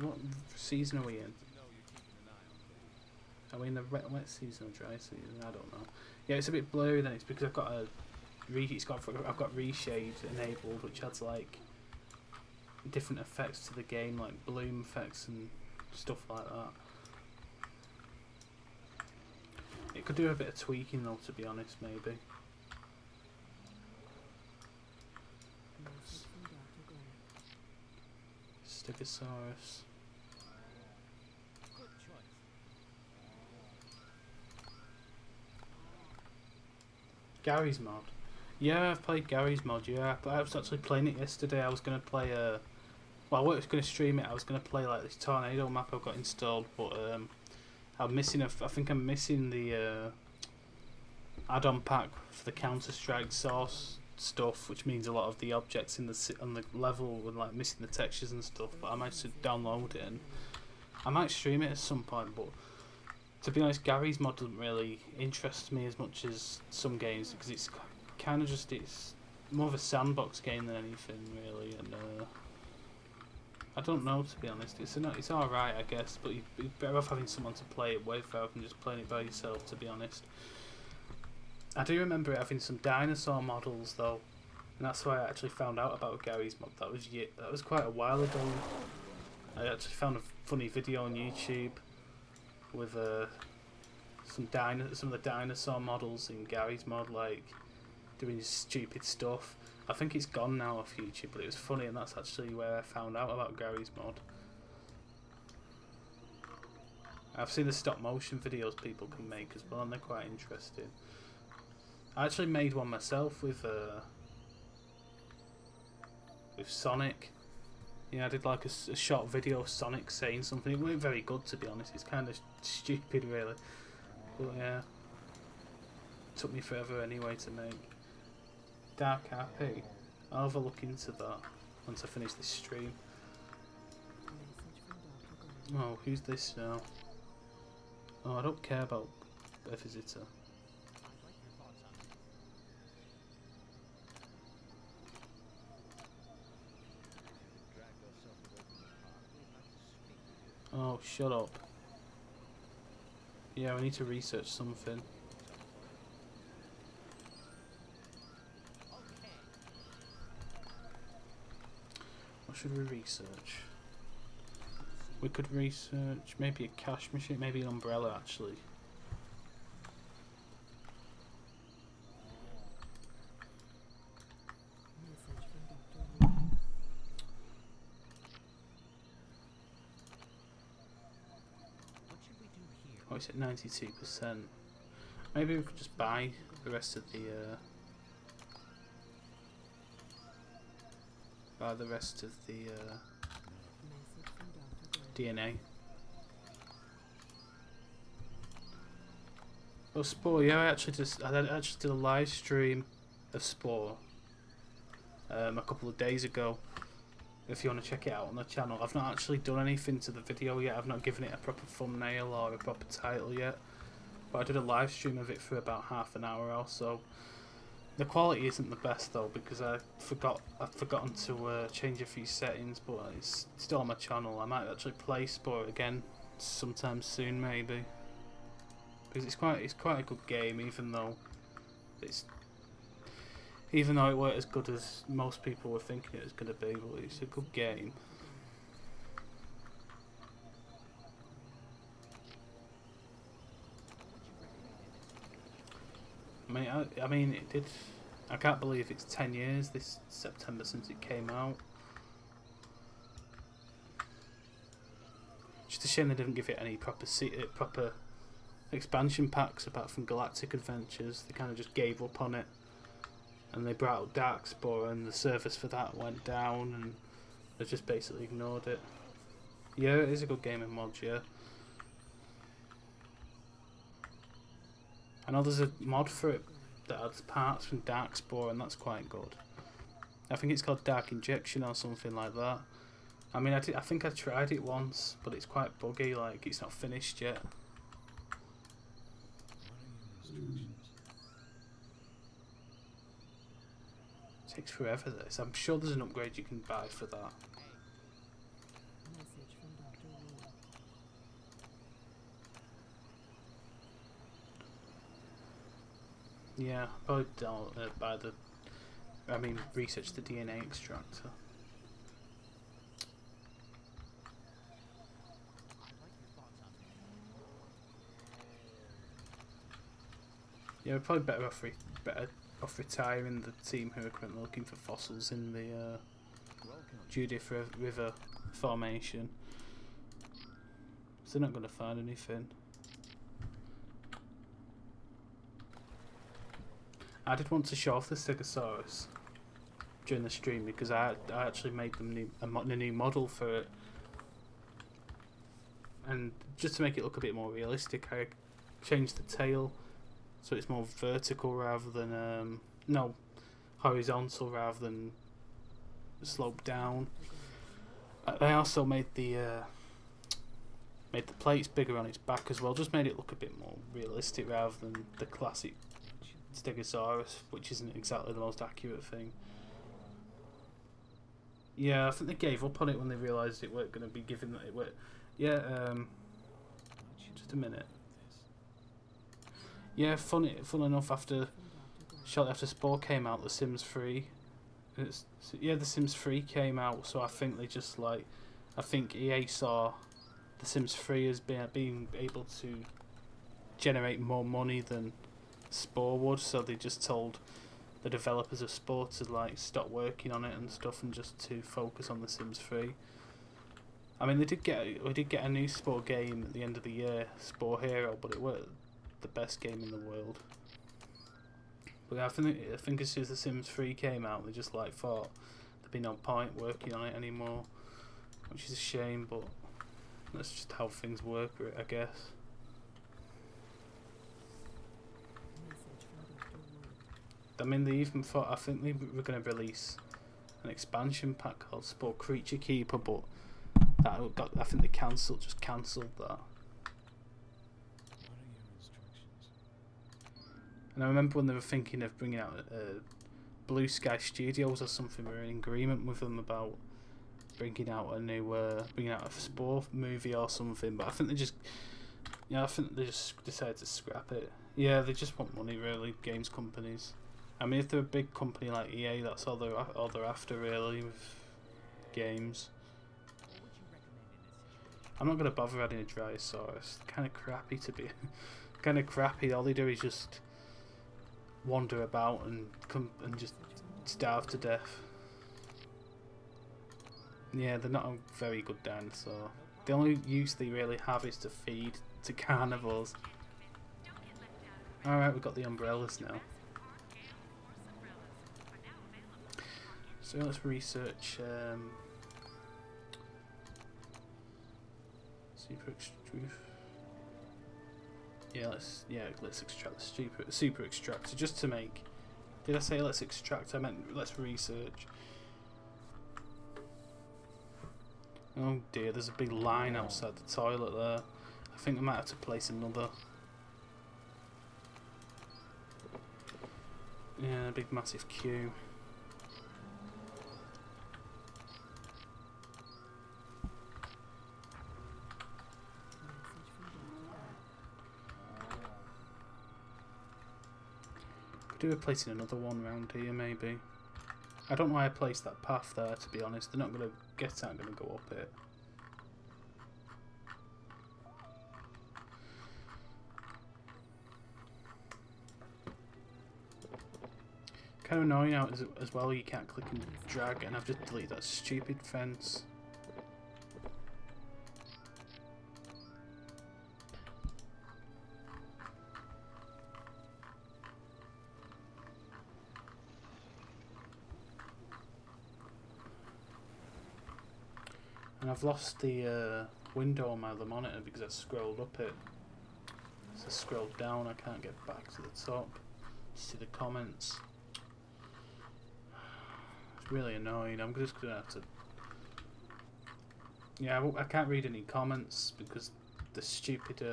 what season are we in? Are we in the wet season or dry season? I don't know. Yeah, it's a bit blurry then. It's because I've got I've got reshade enabled, which adds like different effects to the game, like bloom effects and stuff like that. It could do a bit of tweaking though, to be honest, maybe. Stegosaurus. Gary's mod. Yeah, I've played Gary's mod, yeah. But I was actually playing it yesterday. I was going to play well, I was going to stream it. I was going to play like this tornado map I've got installed, but I'm missing I think I'm missing the add-on pack for the Counter-Strike source stuff, which means a lot of the objects in on the level and like missing the textures and stuff. But I might download it and I might stream it at some point. But to be honest, Gary's mod doesn't really interest me as much as some games because it's kind of just it's more of a sandbox game than anything really, and I don't know, to be honest. It's all right, I guess, but you're better off having someone to play it with rather than just playing it by yourself, to be honest. I do remember it having some dinosaur models though, and that's why I actually found out about Gary's mod. That was quite a while ago. I actually found a funny video on YouTube with some of the dinosaur models in Gary's mod, like doing stupid stuff. I think it's gone now off YouTube, but it was funny, and that's actually where I found out about Gary's mod. I've seen the stop motion videos people can make as well, and they're quite interesting. I actually made one myself with Sonic. Yeah, I did like a short video of Sonic saying something. It wasn't very good, to be honest. It's kind of stupid, really. But yeah, it took me forever anyway to make. Dark RP. I'll have a look into that once I finish this stream. Oh, who's this now? Oh, I don't care about a visitor. Oh, shut up. Yeah, we need to research something. What should we research? We could research maybe a cash machine, maybe an umbrella actually. Oh, it's at 92%. Maybe we could just buy the rest of the DNA. Oh, Spore, yeah, I actually did a live stream of Spore a couple of days ago. If you want to check it out on the channel. I've not actually done anything to the video yet. I've not given it a proper thumbnail or a proper title yet. But I did a live stream of it for about half an hour or so. The quality isn't the best though because I've forgotten to change a few settings, but it's still on my channel. I might actually play Spore again sometime soon, maybe. Because it's quite a good game, even though it weren't as good as most people were thinking it was going to be, but it's a good game. I mean, it did. I can't believe it's 10 years this September since it came out. Just a shame they didn't give it any proper expansion packs apart from Galactic Adventures. They kind of just gave up on it, and they brought out Darkspore, and the service for that went down, and they just basically ignored it. Yeah, it is a good game in mods, yeah. I know there's a mod for it that adds parts from Darkspore, and that's quite good. I think it's called Dark Injection or something like that. I mean, I think I tried it once, but it's quite buggy, like it's not finished yet. It takes forever this. I'm sure there's an upgrade you can buy for that. Yeah, probably buy the... I mean, research the DNA extractor. Yeah, we're probably better off retiring the team who are currently looking for fossils in the Judith River formation. So they're not going to find anything. I did want to show off the Stegosaurus during the stream because I actually made them a new model for it, and just to make it look a bit more realistic, I changed the tail so it's more vertical rather than no, horizontal rather than sloped down. I also made the plates bigger on its back as well, just made it look a bit more realistic rather than the classic Stegosaurus, which isn't exactly the most accurate thing. Yeah, I think they gave up on it when they realised it weren't going to be given that it were. Yeah, just a minute. Yeah, fun enough, shortly after Spore came out, The Sims 3. Yeah, The Sims 3 came out, so I think they just like, I think EA saw The Sims 3 as being able to generate more money than Spore would, so they just told the developers of Spore to like stop working on it and stuff and just to focus on The Sims 3. I mean, we did get a new Spore game at the end of the year, Spore Hero, but it weren't the best game in the world. But I think as soon as The Sims 3 came out, they just like thought there'd be no point working on it anymore, which is a shame, but that's just how things work, I guess. I mean, they even thought, I think they were going to release an expansion pack called Spore Creature Keeper, but that got, I think they just cancelled that. And I remember when they were thinking of bringing out Blue Sky Studios or something, we were in agreement with them about bringing out a new, bringing out a Spore movie or something, but I think they just, yeah, I think they just decided to scrap it. Yeah, they just want money, really, games companies. I mean, if they're a big company like EA, that's all they're after, really, with games. I'm not gonna bother adding a Dryosaurus. Kind of crappy to be, kind of crappy. All they do is just wander about and just starve to death. Yeah, they're not a very good dinosaur. The only use they really have is to feed to carnivores. Alright, we've got the umbrellas now. So let's research super extrude. Yeah, let's extract the super extractor just to make. Did I say let's extract? I meant let's research. Oh dear, there's a big line outside the toilet there. I think I might have to place another. Yeah, a big massive queue. Could do with placing another one around here, maybe. I don't know why I placed that path there, to be honest. They're not going to get out, going to go up it. Kind of annoying now as well, you can't click and drag, and I've just deleted that stupid fence. And I've lost the window on my other monitor because I scrolled up it. As I scrolled down, I can't get back to the top. See the comments. It's really annoying. I'm just gonna have to. Yeah, I can't read any comments because the stupid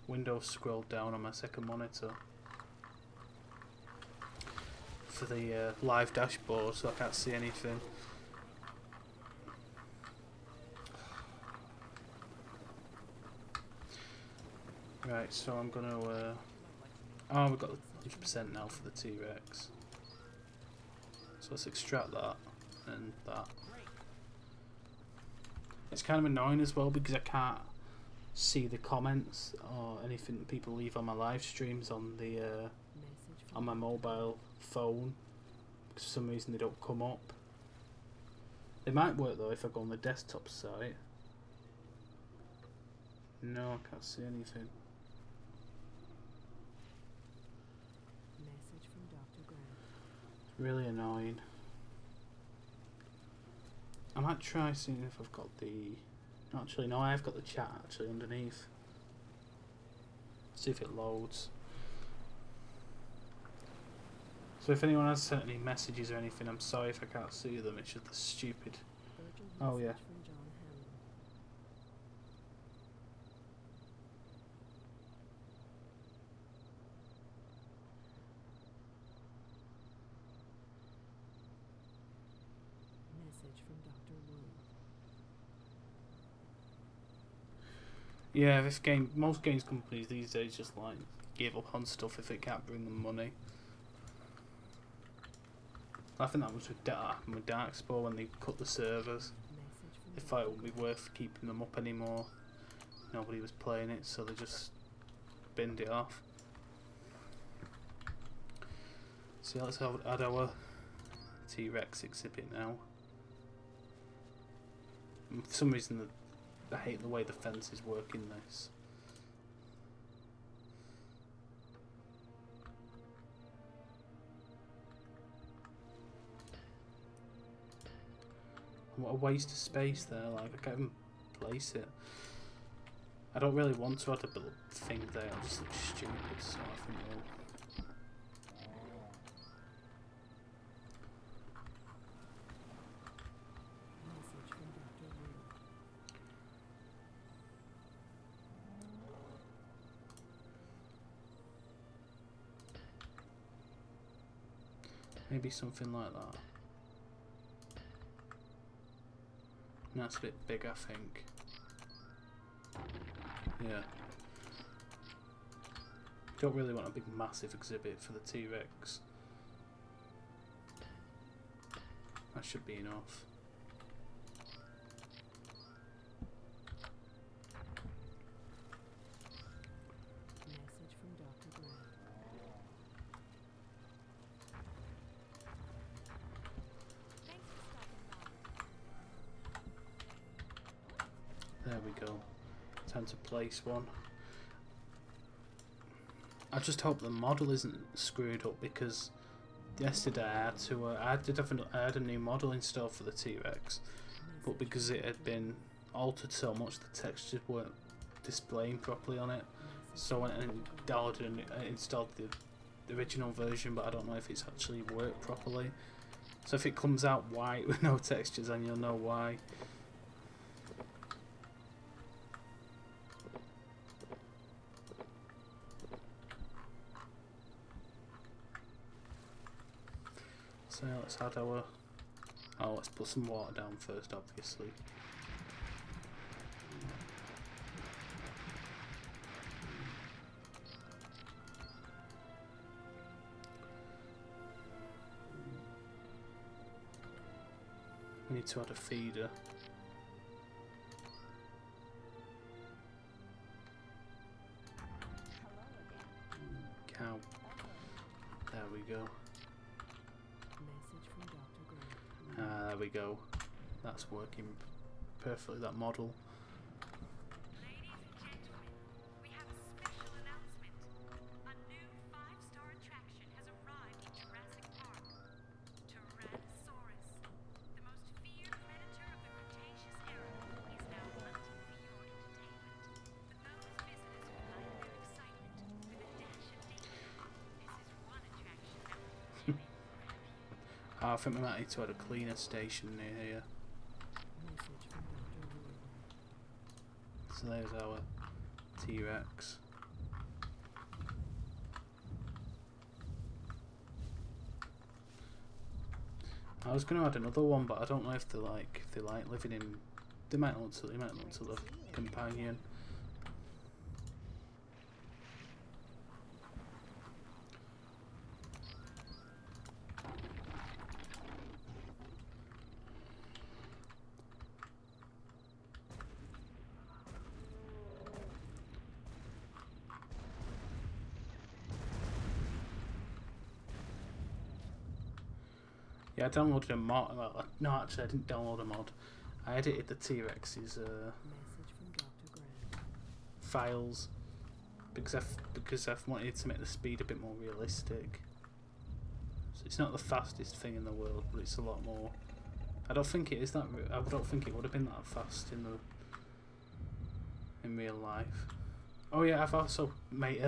window scrolled down on my second monitor for the live dashboard, so I can't see anything. Right, so I'm gonna. Oh, we've got 100% now for the T-Rex. So let's extract that and that. It's kind of annoying as well because I can't see the comments or anything that people leave on my live streams on the on my mobile phone. For some reason they don't come up. They might work though if I go on the desktop site. No, I can't see anything. Message from Dr. Grant. It's really annoying. I might try seeing if I've got the... Actually, no, I have got the chat actually underneath. See if it loads. So if anyone has sent any messages or anything, I'm sorry if I can't see them. It's just the stupid... Oh yeah. Yeah, this game, most games companies these days just like give up on stuff if it can't bring them money. I think that was with Darkspawn when they cut the servers. They thought it wouldn't be worth keeping them up anymore. Nobody was playing it, so they just binned it off. So let's add our T-Rex exhibit now. And for some reason, I hate the way the fences work in this. What a waste of space there, like I can't even place it. I don't really want to add a little thing there, it'll just look stupid, so I think we'll... Maybe something like that. That's a bit big, I think. Yeah. Don't really want a big massive exhibit for the T-Rex. That should be enough. Message from Dr. Grant. There we go. Time to place one. I just hope the model isn't screwed up because yesterday I had to. I had a new model installed for the T-Rex, but because it had been altered so much, the textures weren't displaying properly on it. So I went and downloaded and installed the original version, but I don't know if it's actually worked properly. So if it comes out white with no textures, then you'll know why. So let's add our... Oh, let's put some water down first, obviously. We need to add a feeder. Cow. There we go. There we go. That's working perfectly, that model. Ladies and gentlemen, we have a special announcement. A new 5-star attraction has arrived in Jurassic Park. Tyrannosaurus, the most feared predator of the Oh, I think we might need to add a cleaner station near here. Message from Dr. Wu. So there's our T-Rex. I was going to add another one, but I don't know if they like living in. They might want to the companion. Yeah, I downloaded a mod. Well, no, actually, I didn't download a mod. I edited the T-Rex's Message from Dr. Grant. files because I've wanted to make the speed a bit more realistic. So it's not the fastest thing in the world, but it's a lot more. I don't think it is that. I don't think it would have been that fast in real life. Oh yeah, I've also made.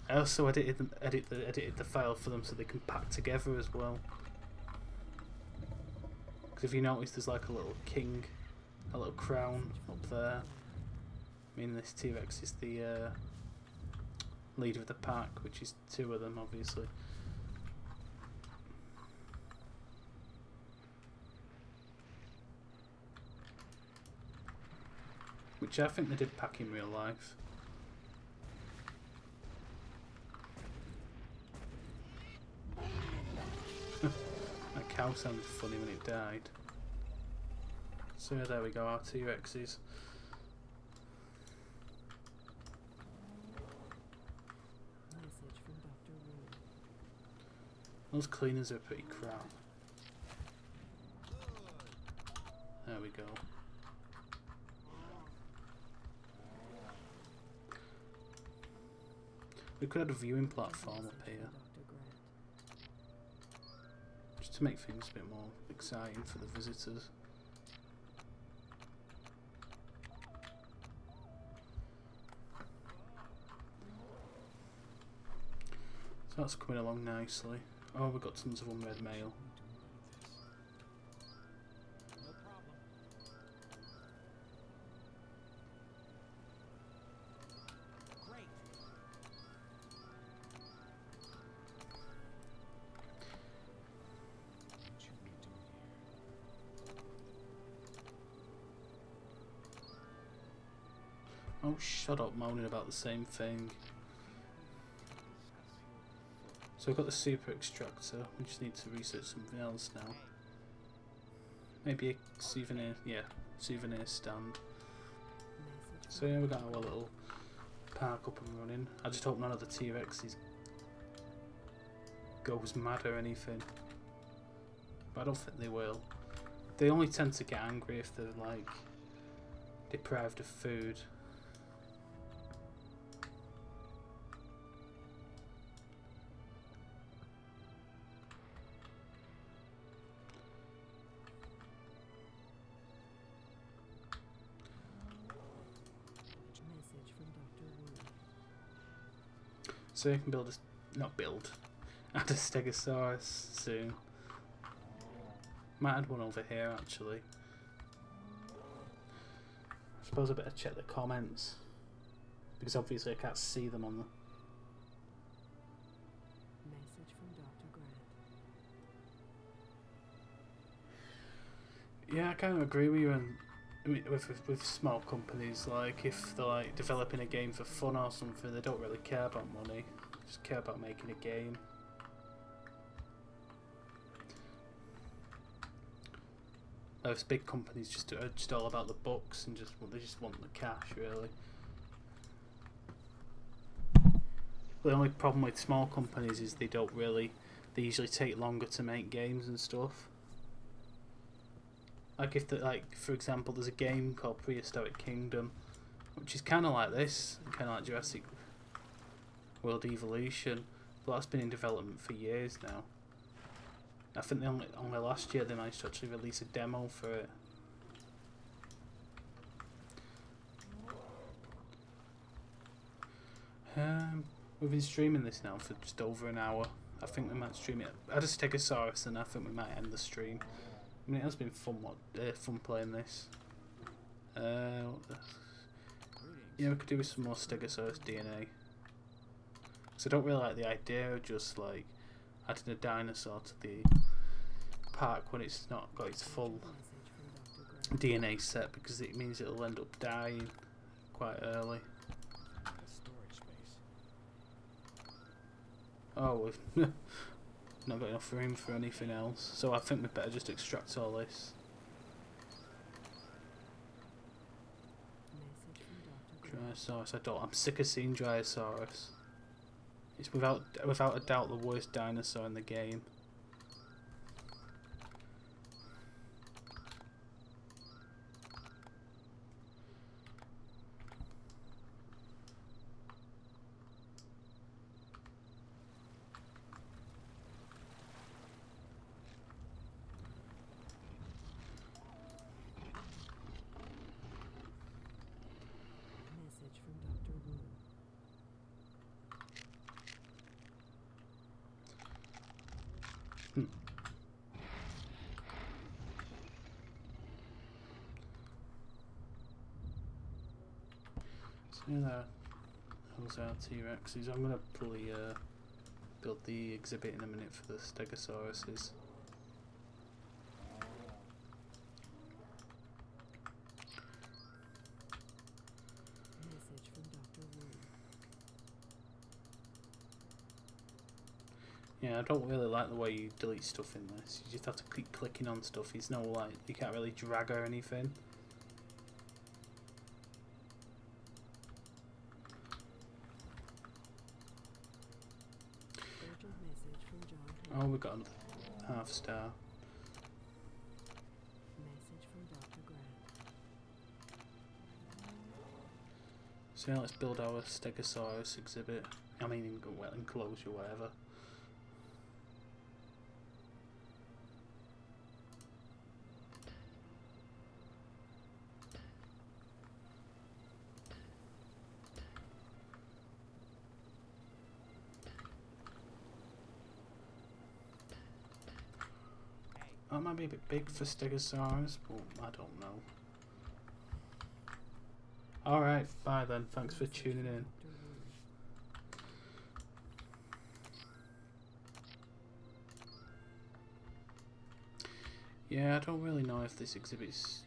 I also edited the file for them so they can pack together as well. Because if you notice, there's like a little king, a little crown up there. I mean, this T-Rex is the leader of the pack, which is two of them, obviously. Which I think they did pack in real life. That cow sounded funny when it died. So there we go, our T-Rexes. Message from Dr. Wu. Those cleaners are pretty crap. There we go. We could add a viewing platform up here, Dr. Grant. just to make things a bit more exciting for the visitors. So that's coming along nicely. Oh, we've got tons of unread mail. Oh, shut up moaning about the same thing. So we've got the super extractor, we just need to research something else now. Maybe a souvenir, yeah, souvenir stand. So yeah, we've got our little park up and running. I just hope none of the T-Rexes goes mad or anything. But I don't think they will. They only tend to get angry if they're like deprived of food. Message from Dr. Wu. So you can build a, add a Stegosaurus soon. Might add one over here actually. I suppose I better check the comments because obviously I can't see them on the. Message from Dr. Grant. Yeah, I kind of agree with you with small companies. Like if they're like developing a game for fun or something, they don't really care about money. They just care about making a game. Those big companies just are just all about the bucks and they just want the cash really. The only problem with small companies is they usually take longer to make games and stuff. Like if for example, there's a game called Prehistoric Kingdom, which is kind of like this, kind of like Jurassic World Evolution, but that's been in development for years now. I think they only last year they managed to actually release a demo for it. We've been streaming this now for just over an hour. I think we might stream it. I just take a Stegosaurus and I think we might end the stream. I mean, it has been fun. Fun playing this. Yeah, we could do with some more Stegosaurus DNA. Because I don't really like the idea of just like adding a dinosaur to the park when it's not got its full DNA set, because it means it'll end up dying quite early. Oh, we've not got enough room for anything else, so I think we'd better just extract all this. Dryosaurus, I'm sick of seeing Dryosaurus. It's without a doubt the worst dinosaur in the game. Message from Dr. Wu. So there, those are T-Rexes. I'm gonna probably build the exhibit in a minute for the Stegosauruses. Message from Dr. Wu. Yeah, I don't really like the way you delete stuff in this. You just have to keep clicking on stuff. It's no like, you can't really drag or anything. Urgent message from John. Oh, we got another half star. Message from Dr. Grant. So now let's build our Stegosaurus exhibit. I mean, well, enclosure, whatever. That might be a bit big for Stegosaurus, but I don't know. Alright, bye then. Thanks for tuning in. Dr. Wu. Yeah, I don't really know if this exhibit's...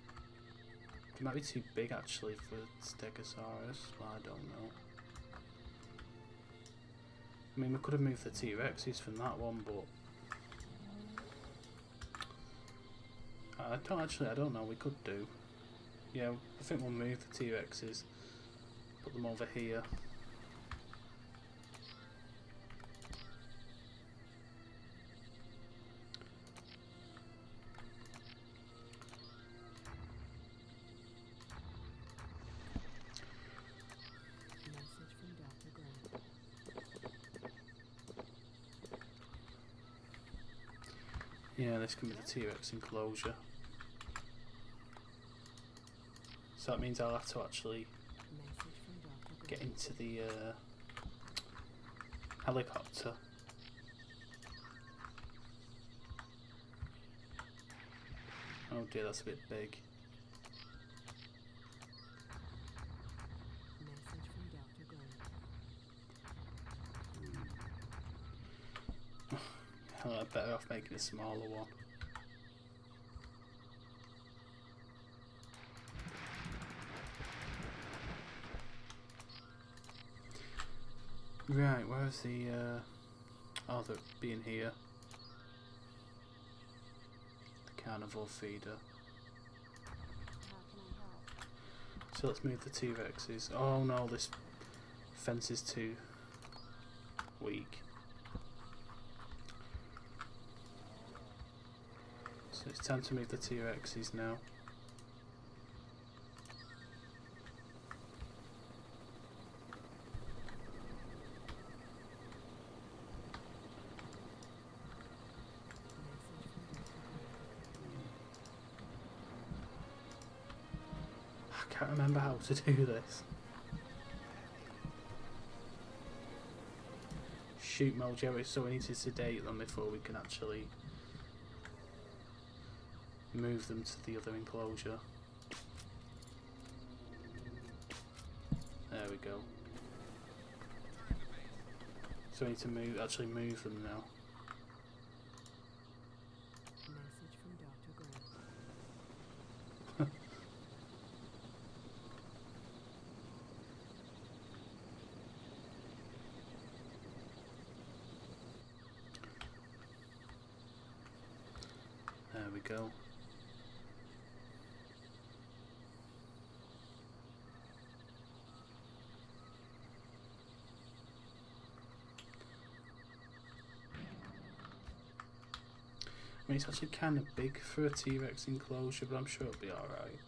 It might be too big actually for Stegosaurus, but I don't know. I mean, we could have moved the T-Rexes from that one, but... I don't know, we could do. Yeah, I think we'll move the T-Rexes, put them over here. Message from Dr. Grant. Yeah, this can be the T-Rex enclosure. So that means I'll have to actually Message from Dr. Grant. get into the helicopter. Oh dear, that's a bit big. Message from Dr. Grant. Hell, I'm better off making a smaller one. Right, where's the oh, they're being here. The carnivore feeder. So let's move the T-Rexes. Oh no, this fence is too weak. So it's time to move the T-Rexes now. I can't remember how to do this. shoot mode, yeah, so we need to sedate them before we can actually move them to the other enclosure. There we go. So we need to actually move them now. Message from Dr. Grant. There we go. I mean, it's actually kind of big for a T-Rex enclosure, but I'm sure it'll be alright.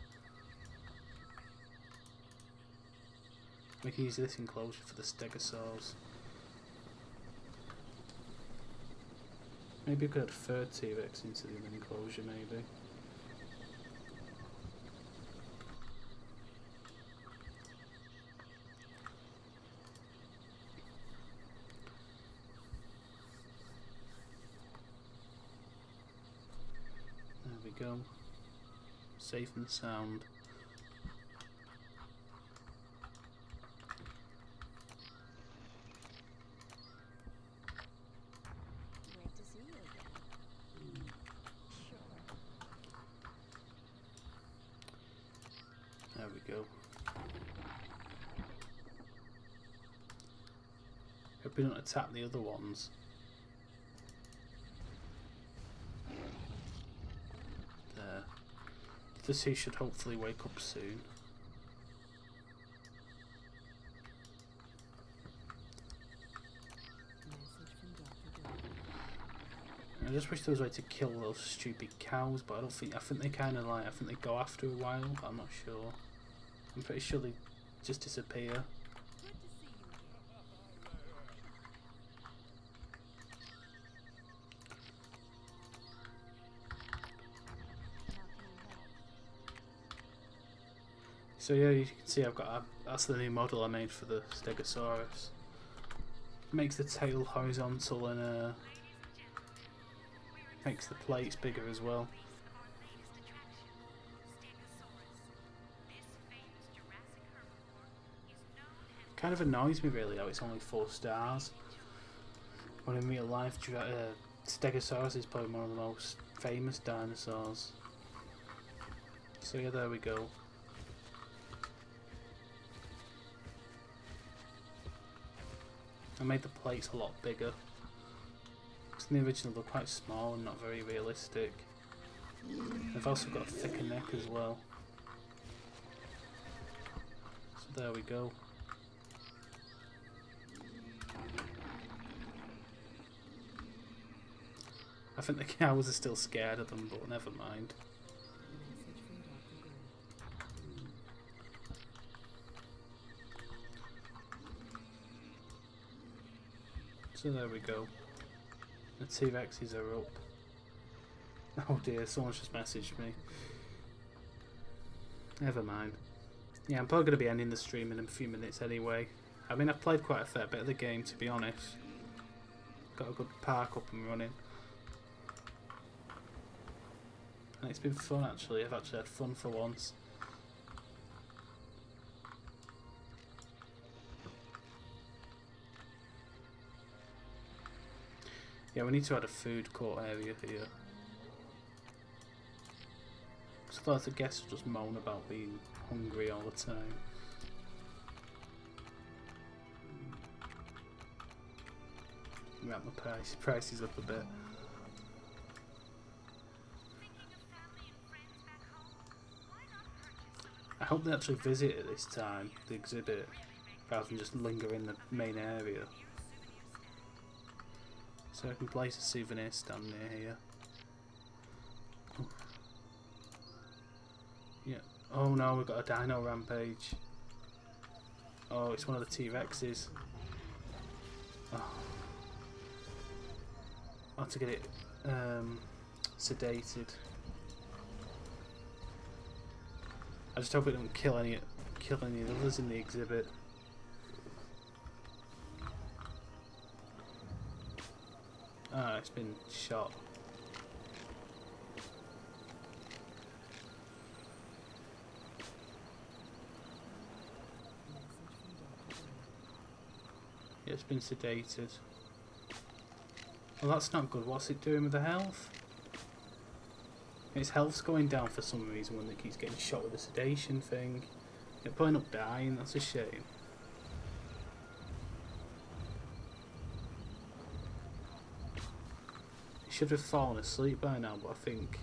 We can use this enclosure for the stegosaurs. Maybe we could add a third T-Rex into the enclosure, maybe. There we go. Safe and sound. Great to see you again. Sure. There we go. Hope we don't attack the other ones. There. The two should hopefully wake up soon. Message from Dr. Grant. I just wish there was a way to kill those stupid cows, but I think they kind of like, I think they go after a while, but I'm not sure. I'm pretty sure they just disappear. Good to see you again. How can I help? So yeah, you can see I've got that's the new model I made for the Stegosaurus. Makes the tail horizontal and makes the plates bigger as well. Kind of annoys me really how it's only 4 stars. When in real life, Stegosaurus is probably one of the most famous dinosaurs. So yeah, there we go. I made the plates a lot bigger. Because in the original they're quite small and not very realistic. They've also got a thicker neck as well. So there we go. I think the cows are still scared of them, but never mind. Message from Dr. Grant. So there we go. The T-Rexes are up. Oh dear, someone's just messaged me. Never mind. Yeah, I'm probably going to be ending the stream in a few minutes anyway. I mean, I've played quite a fair bit of the game, to be honest. Got a good park up and running. And it's been fun actually, I've actually had fun for once. Yeah, we need to add a food court area here. Because otherwise the guests will just moan about being hungry all the time. Wrap my prices up a bit. I hope they actually visit it this time, the exhibit, rather than just linger in the main area. So I can place a souvenir stand near here. Oh. Yeah. Oh no, we've got a dino rampage. Oh, it's one of the T-Rexes. Oh. I have to get it sedated. I just hope it don't kill any of the others in the exhibit. Ah, it's been shot. Message from Dr. Gray. Yeah, it's been sedated. Well, that's not good. What's it doing with the health? Its health's going down for some reason when it keeps getting shot with the sedation thing. It'll probably not dying, that's a shame. It should have fallen asleep by now, but I think...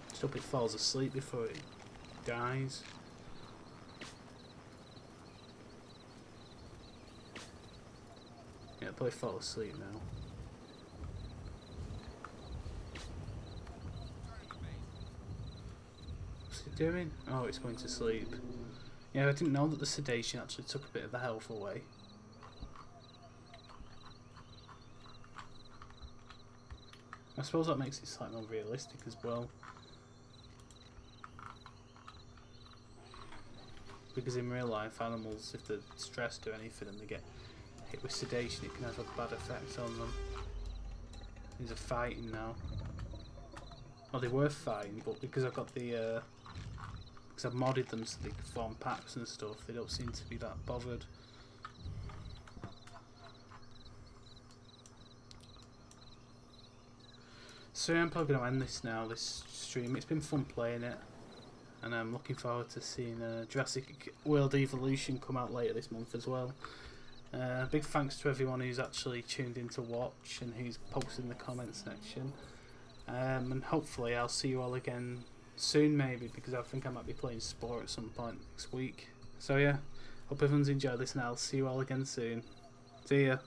Just hope it falls asleep before it dies. Yeah, it'll probably fall asleep now. What's it doing? Oh, it's going to sleep. Yeah, I didn't know that the sedation actually took a bit of the health away. I suppose that makes it slightly more realistic as well. Because in real life, animals, if they're stressed or anything and they get hit with sedation, it can have a bad effect on them. These are fighting now. Oh, they were fighting, but because I've got the because I've modded them so they can form packs and stuff, they don't seem to be that bothered. So I'm probably going to end this now, this stream. It's been fun playing it, and I'm looking forward to seeing Jurassic World Evolution come out later this month as well. Big thanks to everyone who's actually tuned in to watch and who's posted in the comments section. And hopefully I'll see you all again soon, maybe, because I think I might be playing sport at some point next week. So yeah, hope everyone's enjoyed this, and I'll see you all again soon. See ya.